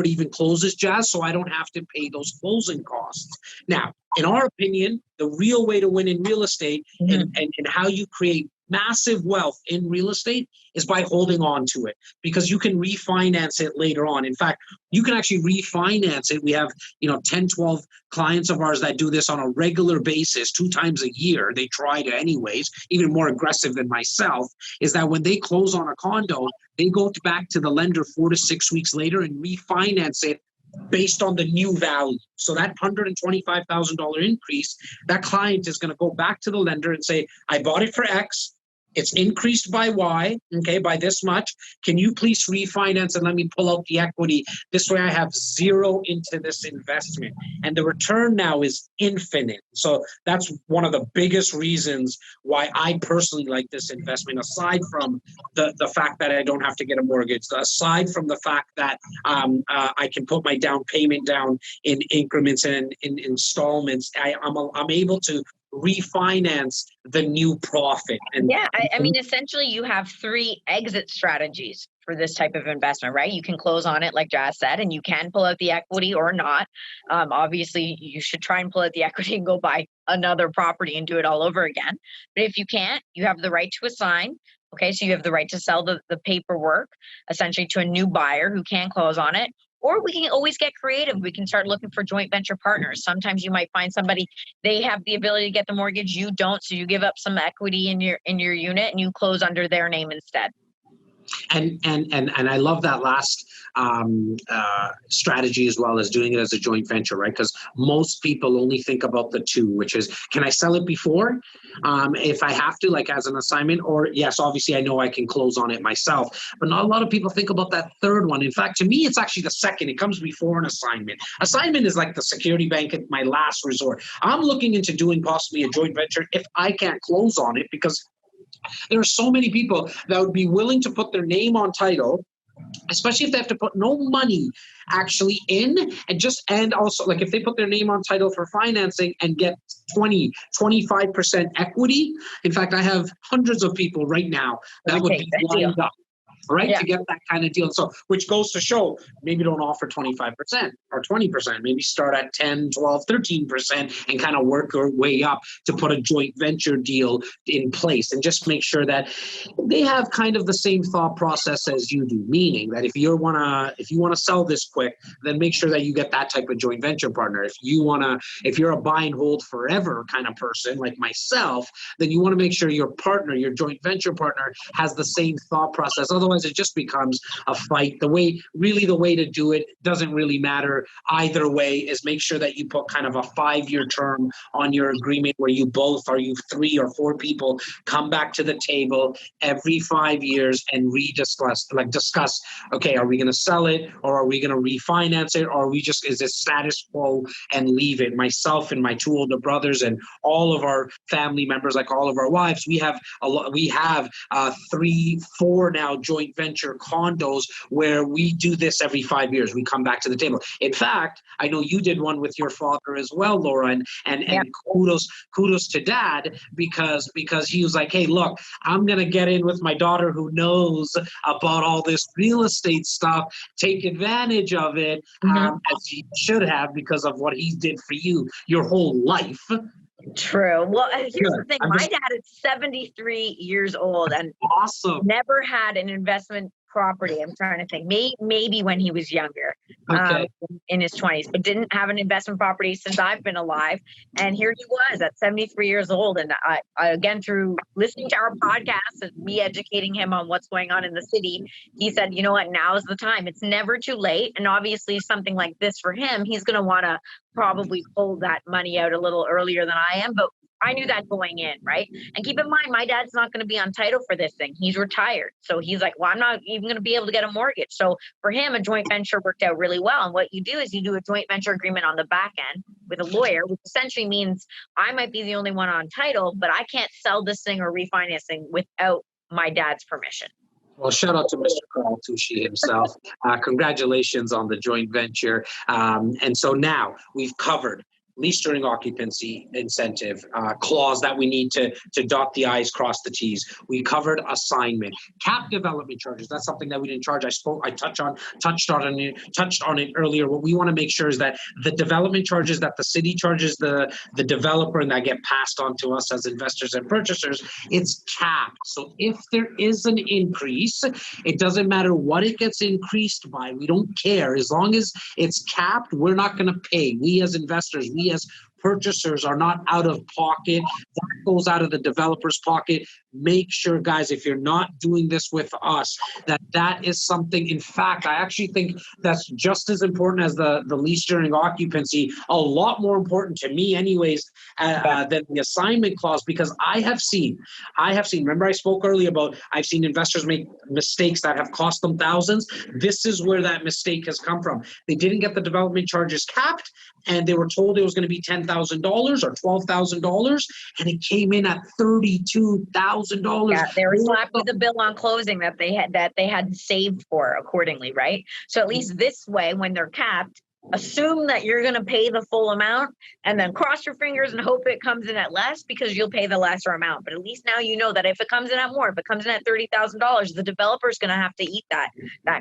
even closes, Jazz, so I don't have to pay those closing costs. Now, in our opinion, the real way to win in real estate and how you create massive wealth in real estate is by holding on to it, because you can refinance it later on. In fact, you can actually refinance it. We have 10, 12 clients of ours that do this on a regular basis 2 times a year. They try to anyways, even more aggressive than myself, is that when they close on a condo, they go back to the lender 4 to 6 weeks later and refinance it based on the new value. So that $125,000 increase, that client is going to go back to the lender and say, I bought it for X. It's increased by Y, okay, by this much. Can you please refinance and let me pull out the equity? This way I have zero into this investment. And the return now is infinite. So that's one of the biggest reasons why I personally like this investment, aside from the fact that I don't have to get a mortgage, aside from the fact that I can put my down payment down in increments and in installments. I'm able to refinance the new profit. And I mean, essentially you have 3 exit strategies for this type of investment, right? You can close on it, like Jazz said, and you can pull out the equity or not. Obviously, you should try and pull out the equity and go buy another property and do it all over again. But if you can't, you have the right to assign. Okay, so you have the right to sell the paperwork essentially to a new buyer who can close on it. Or we can always get creative. We can start looking for joint venture partners. Sometimes you might find somebody, they have the ability to get the mortgage, you don't, so you give up some equity in your unit and you close under their name instead. And I love that last strategy, as well as doing it as a joint venture, right? Because most people only think about the 2, which is, can I sell it before if I have to, like as an assignment? Or yes, obviously I know I can close on it myself, but not a lot of people think about that third one. In fact, to me, it's actually the second. It comes before an assignment. Assignment is like the security bank at my last resort. I'm looking into doing possibly a joint venture if I can't close on it, because there are so many people that would be willing to put their name on title, especially if they have to put no money actually in, and also like if they put their name on title for financing and get 25% equity. In fact, I have hundreds of people right now that would be lined up, right, to get that kind of deal. So, which goes to show, maybe don't offer 25% or 20%, maybe start at 10, 12, 13% and kind of work your way up to put a joint venture deal in place, and just make sure that they have kind of the same thought process as you do, meaning that if you want to sell this quick, then make sure that you get that type of joint venture partner. If you're a buy and hold forever kind of person like myself, then you want to make sure your partner, your joint venture partner, has the same thought process. Otherwise, it just becomes a fight. The way to do it doesn't really matter either way, is make sure that you put kind of a 5-year term on your agreement where you 3 or 4 people come back to the table every 5 years and discuss, okay, are we going to sell it, or are we going to refinance it, or is it status quo and leave it? Myself and my 2 older brothers and all of our family members, like all of our wives, we have 3, 4 now joint joint venture condos where we do this every 5 years. We come back to the table. In fact, I know you did one with your father as well, Laura, and kudos to Dad because he was like, hey, look, I'm going to get in with my daughter who knows about all this real estate stuff, take advantage of it, as he should have because of what he did for you your whole life. True. Well, here's the thing. My dad is 73 years old and awesome. Never had an investment property. I'm trying to think. Maybe when he was younger, in his 20s, but didn't have an investment property since I've been alive. And here he was at 73 years old. And I again, through listening to our podcast and me educating him on what's going on in the city, he said, you know what, now is the time. It's never too late. And obviously something like this for him, he's going to want to probably pull that money out a little earlier than I am. But I knew that going in, right? And keep in mind, my dad's not going to be on title for this thing. He's retired. So he's like, well, I'm not even going to be able to get a mortgage. So for him, a joint venture worked out really well. And what you do is you do a joint venture agreement on the back end with a lawyer, which essentially means I might be the only one on title, but I can't sell this thing or refinancing without my dad's permission. Well, shout out to Mr. Carl Tucci himself. Congratulations on the joint venture. And so now we've covered lease during occupancy incentive clause that we need to dot the I's, cross the T's. We covered assignment, cap development charges. That's something that we didn't charge. I touched on it earlier. What we want to make sure is that the development charges that the city charges the developer and that get passed on to us as investors and purchasers, it's capped. So if there is an increase, it doesn't matter what it gets increased by. We don't care. As long as it's capped, we're not going to pay. We as investors, we as purchasers are not out of pocket. That goes out of the developer's pocket. Make sure, guys, if you're not doing this with us, that is something. In fact, I actually think that's just as important as the lease during occupancy, a lot more important to me anyways, than the assignment clause, because I have seen, remember I spoke earlier about, I've seen investors make mistakes that have cost them thousands. This is where that mistake has come from. They didn't get the development charges capped, and they were told it was going to be $10,000 or $12,000, and it came in at $32,000. Yeah, they were slapped with a bill on closing that they had saved for accordingly, right? So at least this way, when they're capped, assume that you're going to pay the full amount, and then cross your fingers and hope it comes in at less because you'll pay the lesser amount. But at least now you know that if it comes in at more, if it comes in at $30,000, the developer is going to have to eat that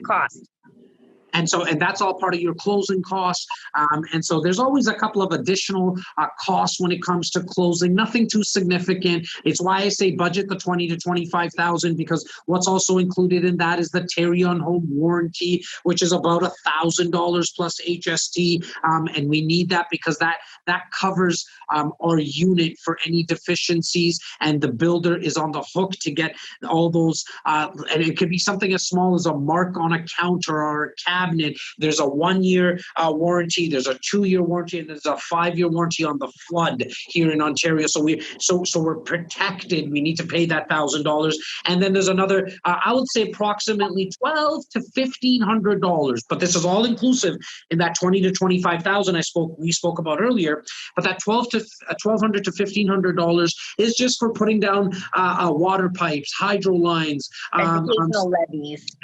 cost. And that's all part of your closing costs. And so there's always a couple of additional costs when it comes to closing, nothing too significant. It's why I say budget the $20,000 to $25,000, because what's also included in that is the Terry on home warranty, which is about $1,000 plus HST. And we need that because that covers our unit for any deficiencies, and the builder is on the hook to get all those. And it could be something as small as a mark on a counter or a cabinet. There's a 1-year warranty, there's a 2-year warranty, and there's a 5-year warranty on the flood here in Ontario. So we're protected. We need to pay that $1,000, and then there's another. I would say approximately $1,200 to $1,500, but this is all inclusive in that $20,000 to $25,000 we spoke about earlier. But that $1,200 to $1,500 is just for putting down water pipes, hydro lines,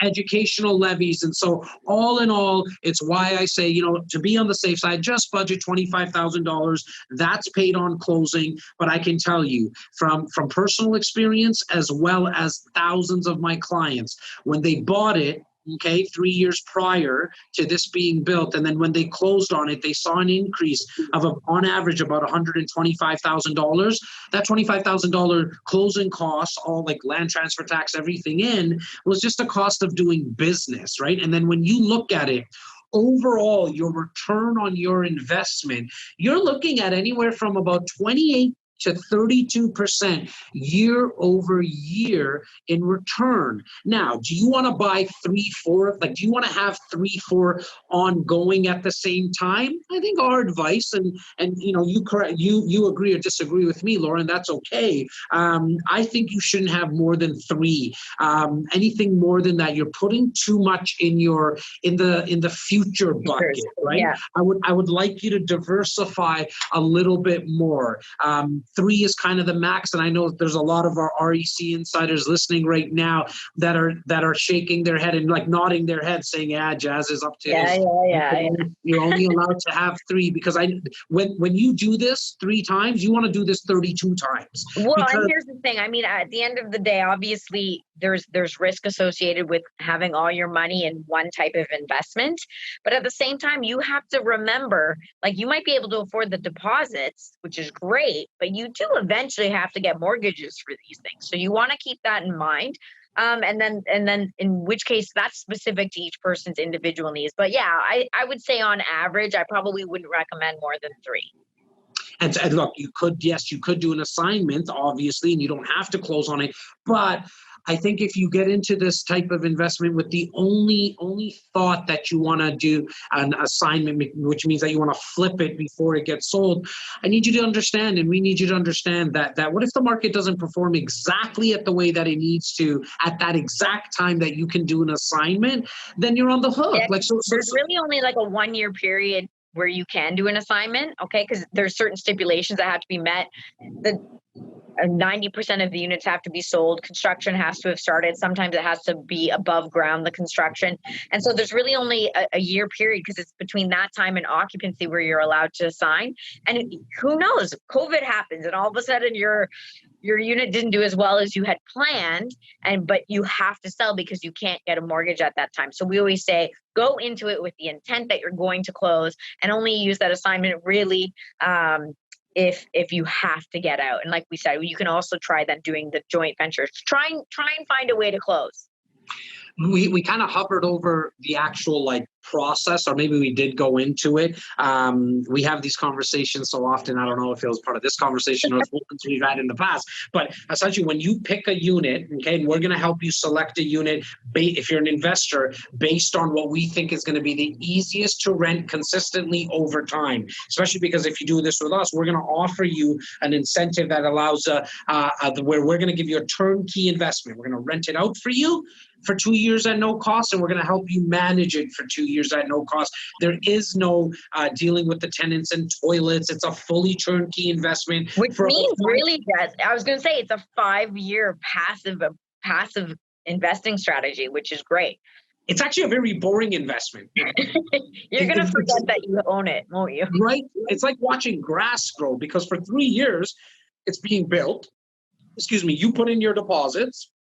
educational levies, and so all in all, it's why I say, to be on the safe side, just budget $25,000. That's paid on closing. But I can tell you from personal experience, as well as thousands of my clients, when they bought it, 3 years prior to this being built, and then when they closed on it, they saw an increase of on average about $125,000. That $25,000 closing costs, all like land transfer tax, everything in, was just a cost of doing business, right? And then when you look at it, overall, your return on your investment, you're looking at anywhere from about 28 to 32% year over year in return. Now, do you want to buy 3, 4? Like, do you want to have 3, 4 ongoing at the same time? I think our advice, and you agree or disagree with me, Laura, and that's okay. I think you shouldn't have more than 3. Anything more than that, you're putting too much in the future bucket, right? Yeah. I would like you to diversify a little bit more. 3 is kind of the max. And I know there's a lot of our REC insiders listening right now that are shaking their head and like nodding their head saying, yeah, Jazz is up to his. You're only allowed to have 3 because when you do this 3 times, you want to do this 32 times. Well, and here's the thing. I mean, at the end of the day, obviously there's risk associated with having all your money in one type of investment. But at the same time, you have to remember, like, you might be able to afford the deposits, which is great, but you do eventually have to get mortgages for these things. So you want to keep that in mind. And then in which case that's specific to each person's individual needs. But yeah, I would say on average, I probably wouldn't recommend more than 3. And look, you could do an assignment, obviously, and you don't have to close on it. But I think if you get into this type of investment with the only thought that you want to do an assignment, which means that you want to flip it before it gets sold, I need you to understand, and we need you to understand that what if the market doesn't perform exactly at the way that it needs to at that exact time that you can do an assignment, then you're on the hook. Yeah, there's really only like a 1-year period where you can do an assignment, okay? Because there's certain stipulations that have to be met. 90% of the units have to be sold. Construction has to have started. Sometimes it has to be above ground, the construction. And so there's really only a year period because it's between that time and occupancy where you're allowed to assign. And who knows, COVID happens and all of a sudden your unit didn't do as well as you had planned, but you have to sell because you can't get a mortgage at that time. So we always say, go into it with the intent that you're going to close and only use that assignment really if you have to get out. And like we said, you can also try then doing the joint ventures. Try and find a way to close. We kind of hovered over the actual like process, or maybe we did go into it. We have these conversations so often. I don't know if it was part of this conversation or ones we've had in the past, but essentially when you pick a unit, okay, and we're going to help you select a unit if you're an investor based on what we think is going to be the easiest to rent consistently over time, especially because if you do this with us, we're going to offer you an incentive that allows where we're going to give you a turnkey investment. We're going to rent it out for you for 2 years at no cost, and we're going to help you manage it for 2 years at no cost. There is no dealing with the tenants and toilets. It's a fully turnkey investment. Which means really that I was going to say it's a 5-year passive investing strategy, which is great. It's actually a very boring investment. You're going to forget that you own it, won't you? Right? It's like watching grass grow because for 3 years it's being built. You put in your deposits.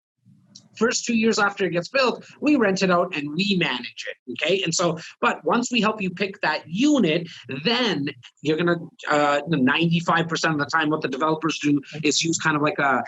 First 2 years after it gets built, we rent it out and we manage it, okay? And so, but once we help you pick that unit, then you're gonna, 95% of the time what the developers do is use kind of like a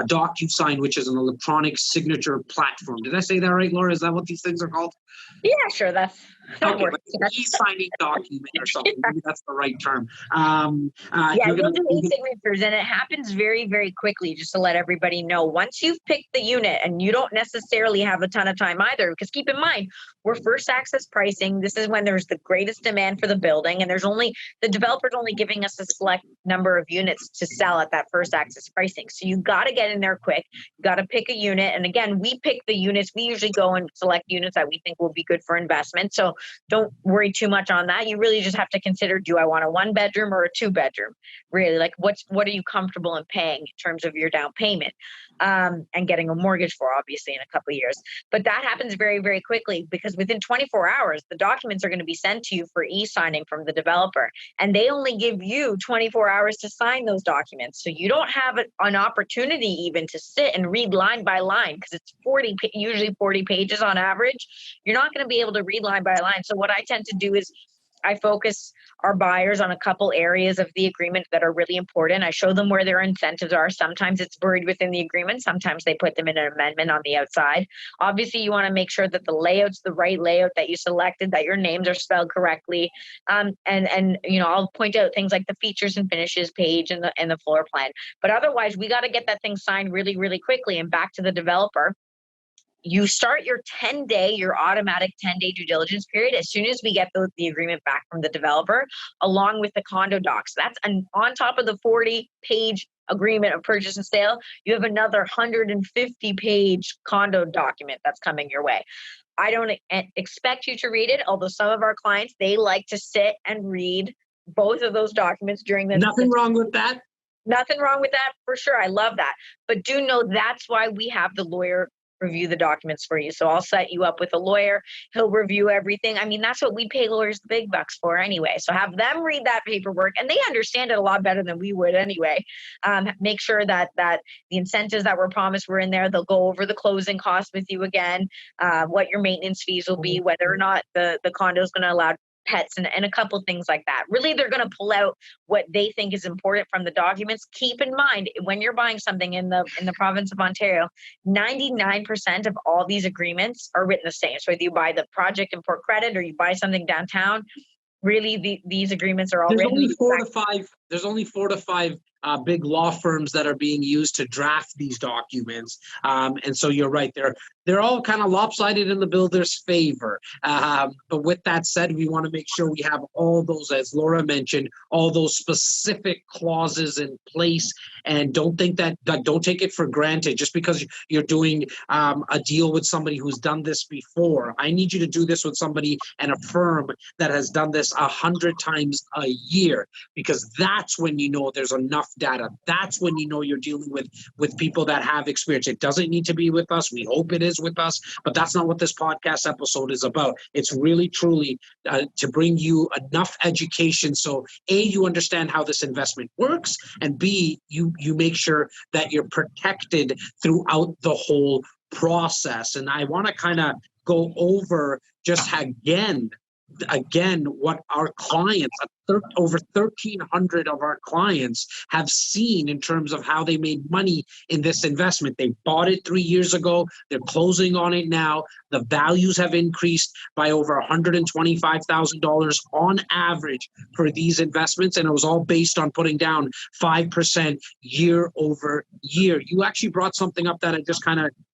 DocuSign, which is an electronic signature platform. Did I say that right, Laura? Is that what these things are called? Yeah, sure, that okay, like an e-signing document or something. Maybe that's the right term. You'll do e-signatures, and it happens very, very quickly, just to let everybody know. Once you've picked the unit, and you don't necessarily have a ton of time either, because keep in mind, we're first access pricing. This is when there's the greatest demand for the building, and the developer's only giving us a select number of units to sell at that first access pricing. So you got to get in there quick. You got to pick a unit. And again, we pick the units. We usually go and select units that we think will be good for investment. So don't worry too much on that. You really just have to consider, do I want a 1-bedroom or a 2-bedroom? Really, like what are you comfortable in paying in terms of your down payment and getting a mortgage for, obviously, in a couple of years. But that happens very, very quickly because within 24 hours, the documents are going to be sent to you for e-signing from the developer. And they only give you 24 hours to sign those documents. So you don't have an opportunity even to sit and read line by line because it's usually 40 pages on average. You're not going to be able to read line by line. So what I tend to do is I focus our buyers on a couple areas of the agreement that are really important. I show them where their incentives are. Sometimes it's buried within the agreement. Sometimes they put them in an amendment on the outside. Obviously, you want to make sure that the layout's the right layout that you selected, that your names are spelled correctly. And I'll point out things like the features and finishes page and the floor plan. But otherwise, we got to get that thing signed really, really quickly and back to the developer. You start your automatic 10-day due diligence period as soon as we get the agreement back from the developer, along with the condo docs. That's on top of the 40-page agreement of purchase and sale. You have another 150-page condo document that's coming your way. I don't expect you to read it, although some of our clients, they like to sit and read both of those documents during the— Nothing wrong with that. Nothing wrong with that, for sure. I love that. But do know that's why we have the lawyer review the documents for you. So I'll set you up with a lawyer. He'll review everything. I mean, that's what we pay lawyers the big bucks for anyway. So have them read that paperwork, and they understand it a lot better than we would anyway. Make sure that the incentives that were promised were in there. They'll go over the closing costs with you again, what your maintenance fees will be, whether or not the condo is going to allow pets, and a couple things like that. Really, they're going to pull out what they think is important from the documents. Keep in mind, when you're buying something in the province of Ontario, 99% of all these agreements are written the same. So whether you buy the project in Port Credit or you buy something downtown, really these agreements are all There's written. only four to five big law firms that are being used to draft these documents, and so you're right. They're all kind of lopsided in the builder's favor. But with that said, we want to make sure we have all those, as Laura mentioned, all those specific clauses in place. And don't think that don't take it for granted just because you're doing a deal with somebody who's done this before. I need you to do this with somebody and a firm that has done this 100 times a year, because that's when you know there's enough data. That's when you know you're dealing with people that have experience. It doesn't need to be with us. We hope it is with us, but that's not what this podcast episode is about. It's really, truly to bring you enough education so A, you understand how this investment works, and B, you make sure that you're protected throughout the whole process. And I want to kind of go over just again what our clients, over 1,300 of our clients, have seen in terms of how they made money in this investment. They bought it 3 years ago. They're closing on it now. The values have increased by over $125,000 on average for these investments, and it was all based on putting down 5% year over year. You actually brought something up that I just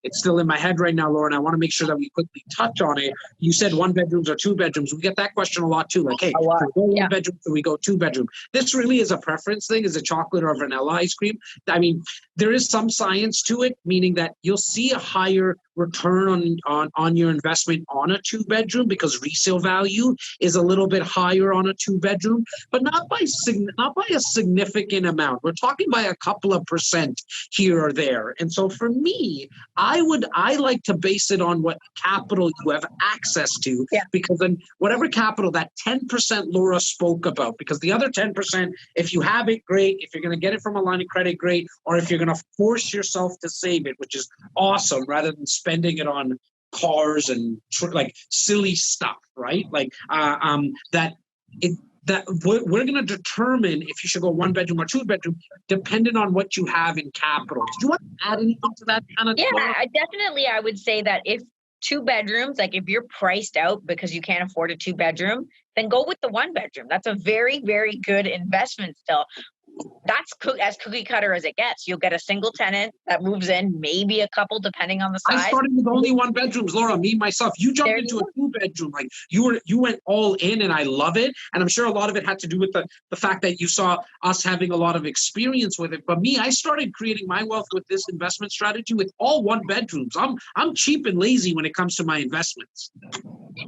it's still in my head right now, Laura, and I want to make sure that we quickly touch on it. You said 1 bedrooms or 2 bedrooms. We get that question a lot too. Like, hey, should we go 1 bedroom, should we go 2 bedroom? This really is a preference thing. Is it chocolate or vanilla ice cream? I mean, there is some science to it, meaning that you'll see a higher return on your investment on a 2 bedroom because resale value is a little bit higher on a 2 bedroom, but not by a significant amount. We're talking by a couple of percent here or there. And so for me, I like to base it on what capital you have access to, because then whatever capital, that 10% Laura spoke about, because the other 10%, if you have it, great. If you're going to get it from a line of credit, great. Or if you're going to force yourself to save it, which is awesome, rather than spending it on cars and like silly stuff, right? Like that we're going to determine if you should go 1 bedroom or 2 bedroom, depending on what you have in capital. Do you want to add anything to that kind of? Yeah, I would say that if 2 bedrooms, like if you're priced out because you can't afford a 2 bedroom, then go with the 1 bedroom. That's a very, very good investment still. That's as cookie cutter as it gets. You'll get a single tenant that moves in, maybe a couple, depending on the size. I started with only 1 bedrooms, Laura, me, myself. You jumped into a 2 bedroom. Like you went all in, and I love it. And I'm sure a lot of it had to do with the fact that you saw us having a lot of experience with it. But me, I started creating my wealth with this investment strategy with all 1 bedrooms. I'm cheap and lazy when it comes to my investments.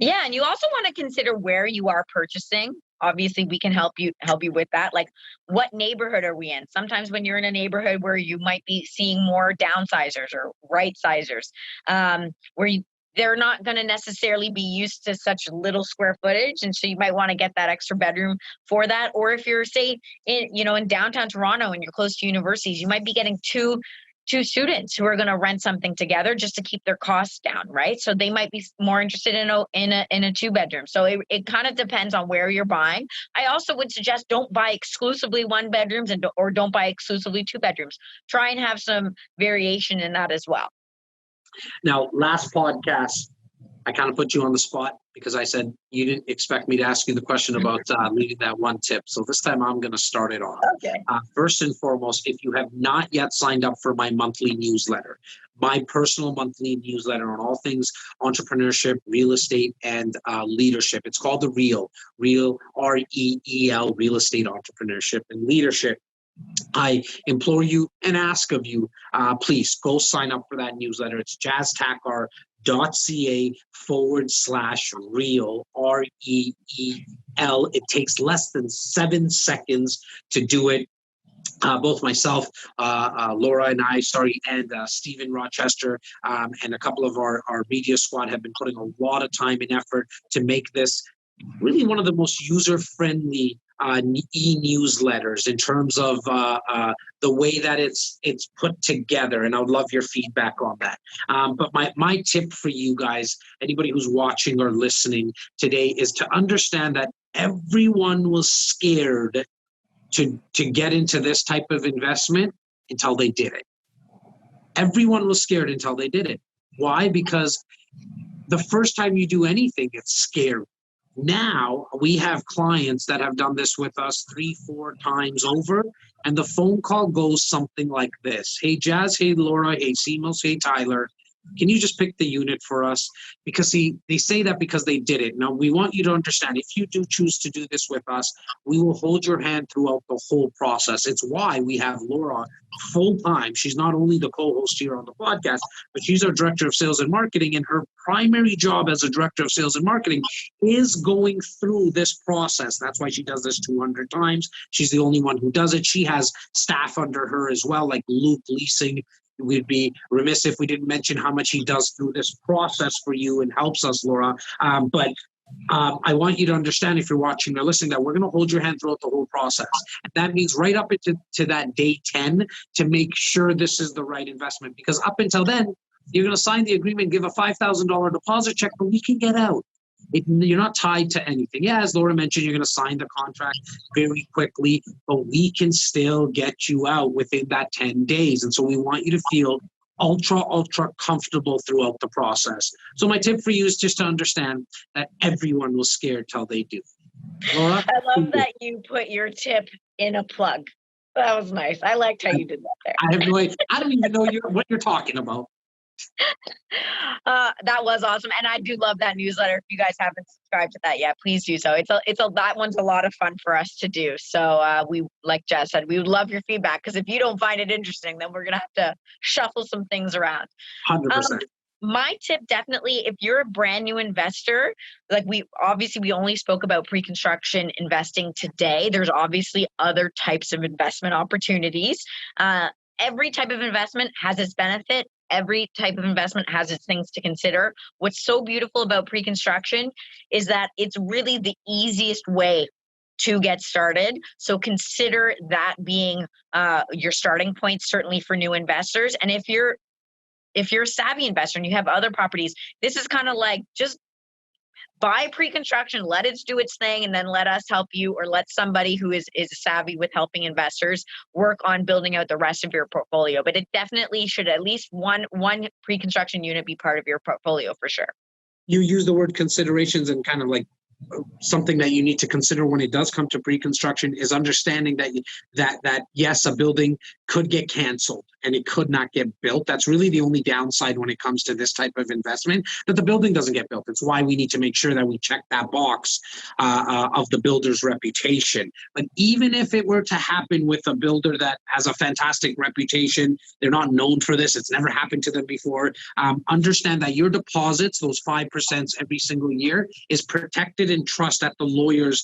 Yeah, and you also want to consider where you are purchasing. Obviously, we can help you with that. Like, what neighborhood are we in? Sometimes when you're in a neighborhood where you might be seeing more downsizers or right-sizers, they're not going to necessarily be used to such little square footage, and so you might want to get that extra bedroom for that. Or if you're, say, in downtown Toronto and you're close to universities, you might be getting two students who are going to rent something together just to keep their costs down, right? So they might be more interested in a 2 bedroom. So it kind of depends on where you're buying. I also would suggest don't buy exclusively 1 bedrooms or don't buy exclusively 2 bedrooms. Try and have some variation in that as well. Now, last podcast, I kind of put you on the spot because I said you didn't expect me to ask you the question about leaving that 1 tip. So this time I'm going to start it off. Okay. First and foremost, if you have not yet signed up for my monthly newsletter, my personal monthly newsletter on all things entrepreneurship, real estate, and leadership. It's called the Real, REEL, Real Estate Entrepreneurship and Leadership. I implore you and ask of you, please go sign up for that newsletter. It's jazztakhar.ca/real, REEL. It takes less than 7 seconds to do it. both myself, Laura and I, and Stephen Rochester, and a couple of our media squad have been putting a lot of time and effort to make this really one of the most user-friendly e-newsletters in terms of the way that it's put together. And I would love your feedback on that. But my tip for you guys, anybody who's watching or listening today, is to understand that everyone was scared to get into this type of investment until they did it. Everyone was scared until they did it. Why? Because the first time you do anything, it's scary. Now we have clients that have done this with us 3-4 times over, and the phone call goes something like this. Hey, Jazz. Hey, Laura. Hey, Simos. Hey, Tyler. Can you just pick the unit for us? Because they say that because they did it. Now, we want you to understand, if you do choose to do this with us, we will hold your hand throughout the whole process. It's why we have Laura full-time. She's not only the co-host here on the podcast, but she's our director of sales and marketing, and her primary job as a director of sales and marketing is going through this process. That's why she does this 200 times. She's the only one who does it. She has staff under her as well, like Luke Leasing. We'd be remiss if we didn't mention how much he does through this process for you and helps us, Laura. But I want you to understand, if you're watching or listening, that we're going to hold your hand throughout the whole process. And that means right up into that day 10 to make sure this is the right investment. Because up until then, you're going to sign the agreement, give a $5,000 deposit check, but we can get out. You're not tied to anything. Yeah, as Laura mentioned, you're going to sign the contract very quickly, but we can still get you out within that 10 days. And so we want you to feel ultra comfortable throughout the process. So my tip for you is just to understand that everyone was scared till they do. Laura? I love that you put your tip in a plug. That was nice. I liked how you did that there. I have no idea. I don't even know what you're talking about. That was awesome, and I do love that newsletter. If you guys haven't subscribed to that yet, please do so. That one's a lot of fun for us to do. So we, like Jess said, we would love your feedback, because if you don't find it interesting, then we're gonna have to shuffle some things around. 100%. My tip, definitely, if you're a brand new investor, like we only spoke about pre-construction investing today. There's obviously other types of investment opportunities. Every type of investment has its benefit. Every type of investment has its things to consider. What's so beautiful about pre-construction is that it's really the easiest way to get started. So consider that being your starting point, certainly for new investors. And if you're a savvy investor and you have other properties, this is kind of like just buy pre-construction, let it do its thing, and then let us help you, or let somebody who is savvy with helping investors work on building out the rest of your portfolio. But it definitely should at least one pre-construction unit be part of your portfolio for sure. You use the word considerations, and kind of like something that you need to consider when it does come to pre-construction is understanding that yes, a building could get canceled and it could not get built. That's really the only downside when it comes to this type of investment, that the building doesn't get built. It's why we need to make sure that we check that box of the builder's reputation. But even if it were to happen with a builder that has a fantastic reputation, they're not known for this, it's never happened to them before, understand that your deposits, those 5% every single year, is protected in trust at the lawyer's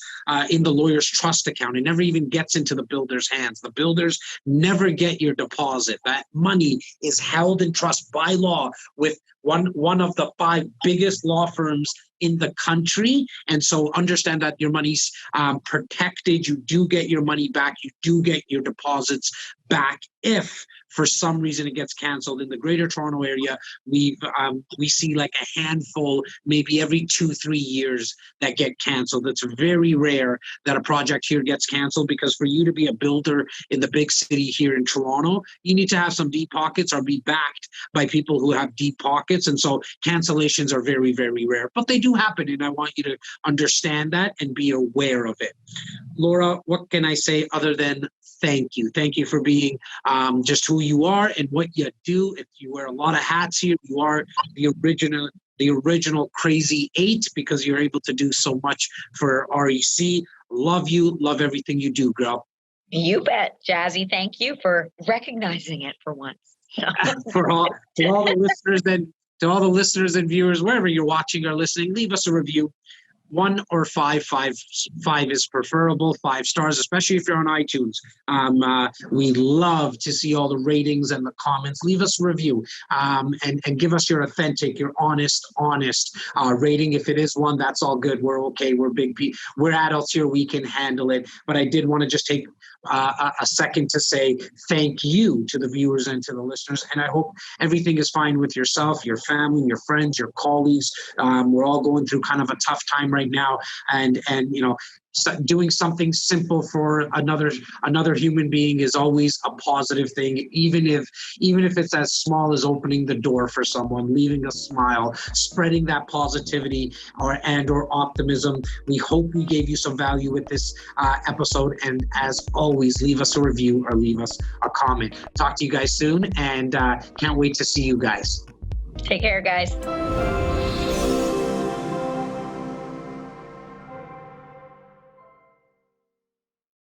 in the lawyer's trust account. It never even gets into the builder's hands. The builders never get your deposit. That money is held in trust by law with one of the 5 biggest law firms in the country. And so understand that your money's protected. You do get your money back. You do get your deposits back if for some reason it gets canceled. In the Greater Toronto area, we see like a handful, maybe every 2-3 years, that get canceled. It's very rare that a project here gets canceled, because for you to be a builder in the big city here in Toronto, you need to have some deep pockets or be backed by people who have deep pockets. And so cancellations are very, very rare, but they do happen. And I want you to understand that and be aware of it. Laura, what can I say other than thank you? Thank you for being just who you are and what you do. If you wear a lot of hats here, you are the original Crazy 8, because you're able to do so much for REC. Love you. Love everything you do, girl. You bet, Jazzy. Thank you for recognizing it for once. To all the listeners and viewers, wherever you're watching or listening, leave us a review. 1 or 5. Five is preferable. 5 stars, especially if you're on iTunes. We love to see all the ratings and the comments. Leave us a review, and give us your authentic, your honest rating. If it is 1, that's all good. We're okay. We're adults here. We can handle it. But I did want to just take a second to say thank you to the viewers and to the listeners. And I hope everything is fine with yourself, your family, your friends, your colleagues. We're all going through kind of a tough time right now, and doing something simple for another human being is always a positive thing, even if it's as small as opening the door for someone, leaving a smile, spreading that positivity or optimism. We hope we gave you some value with this episode, and as always, leave us a review or leave us a comment. Talk to you guys soon, and can't wait to see you guys. Take care, guys.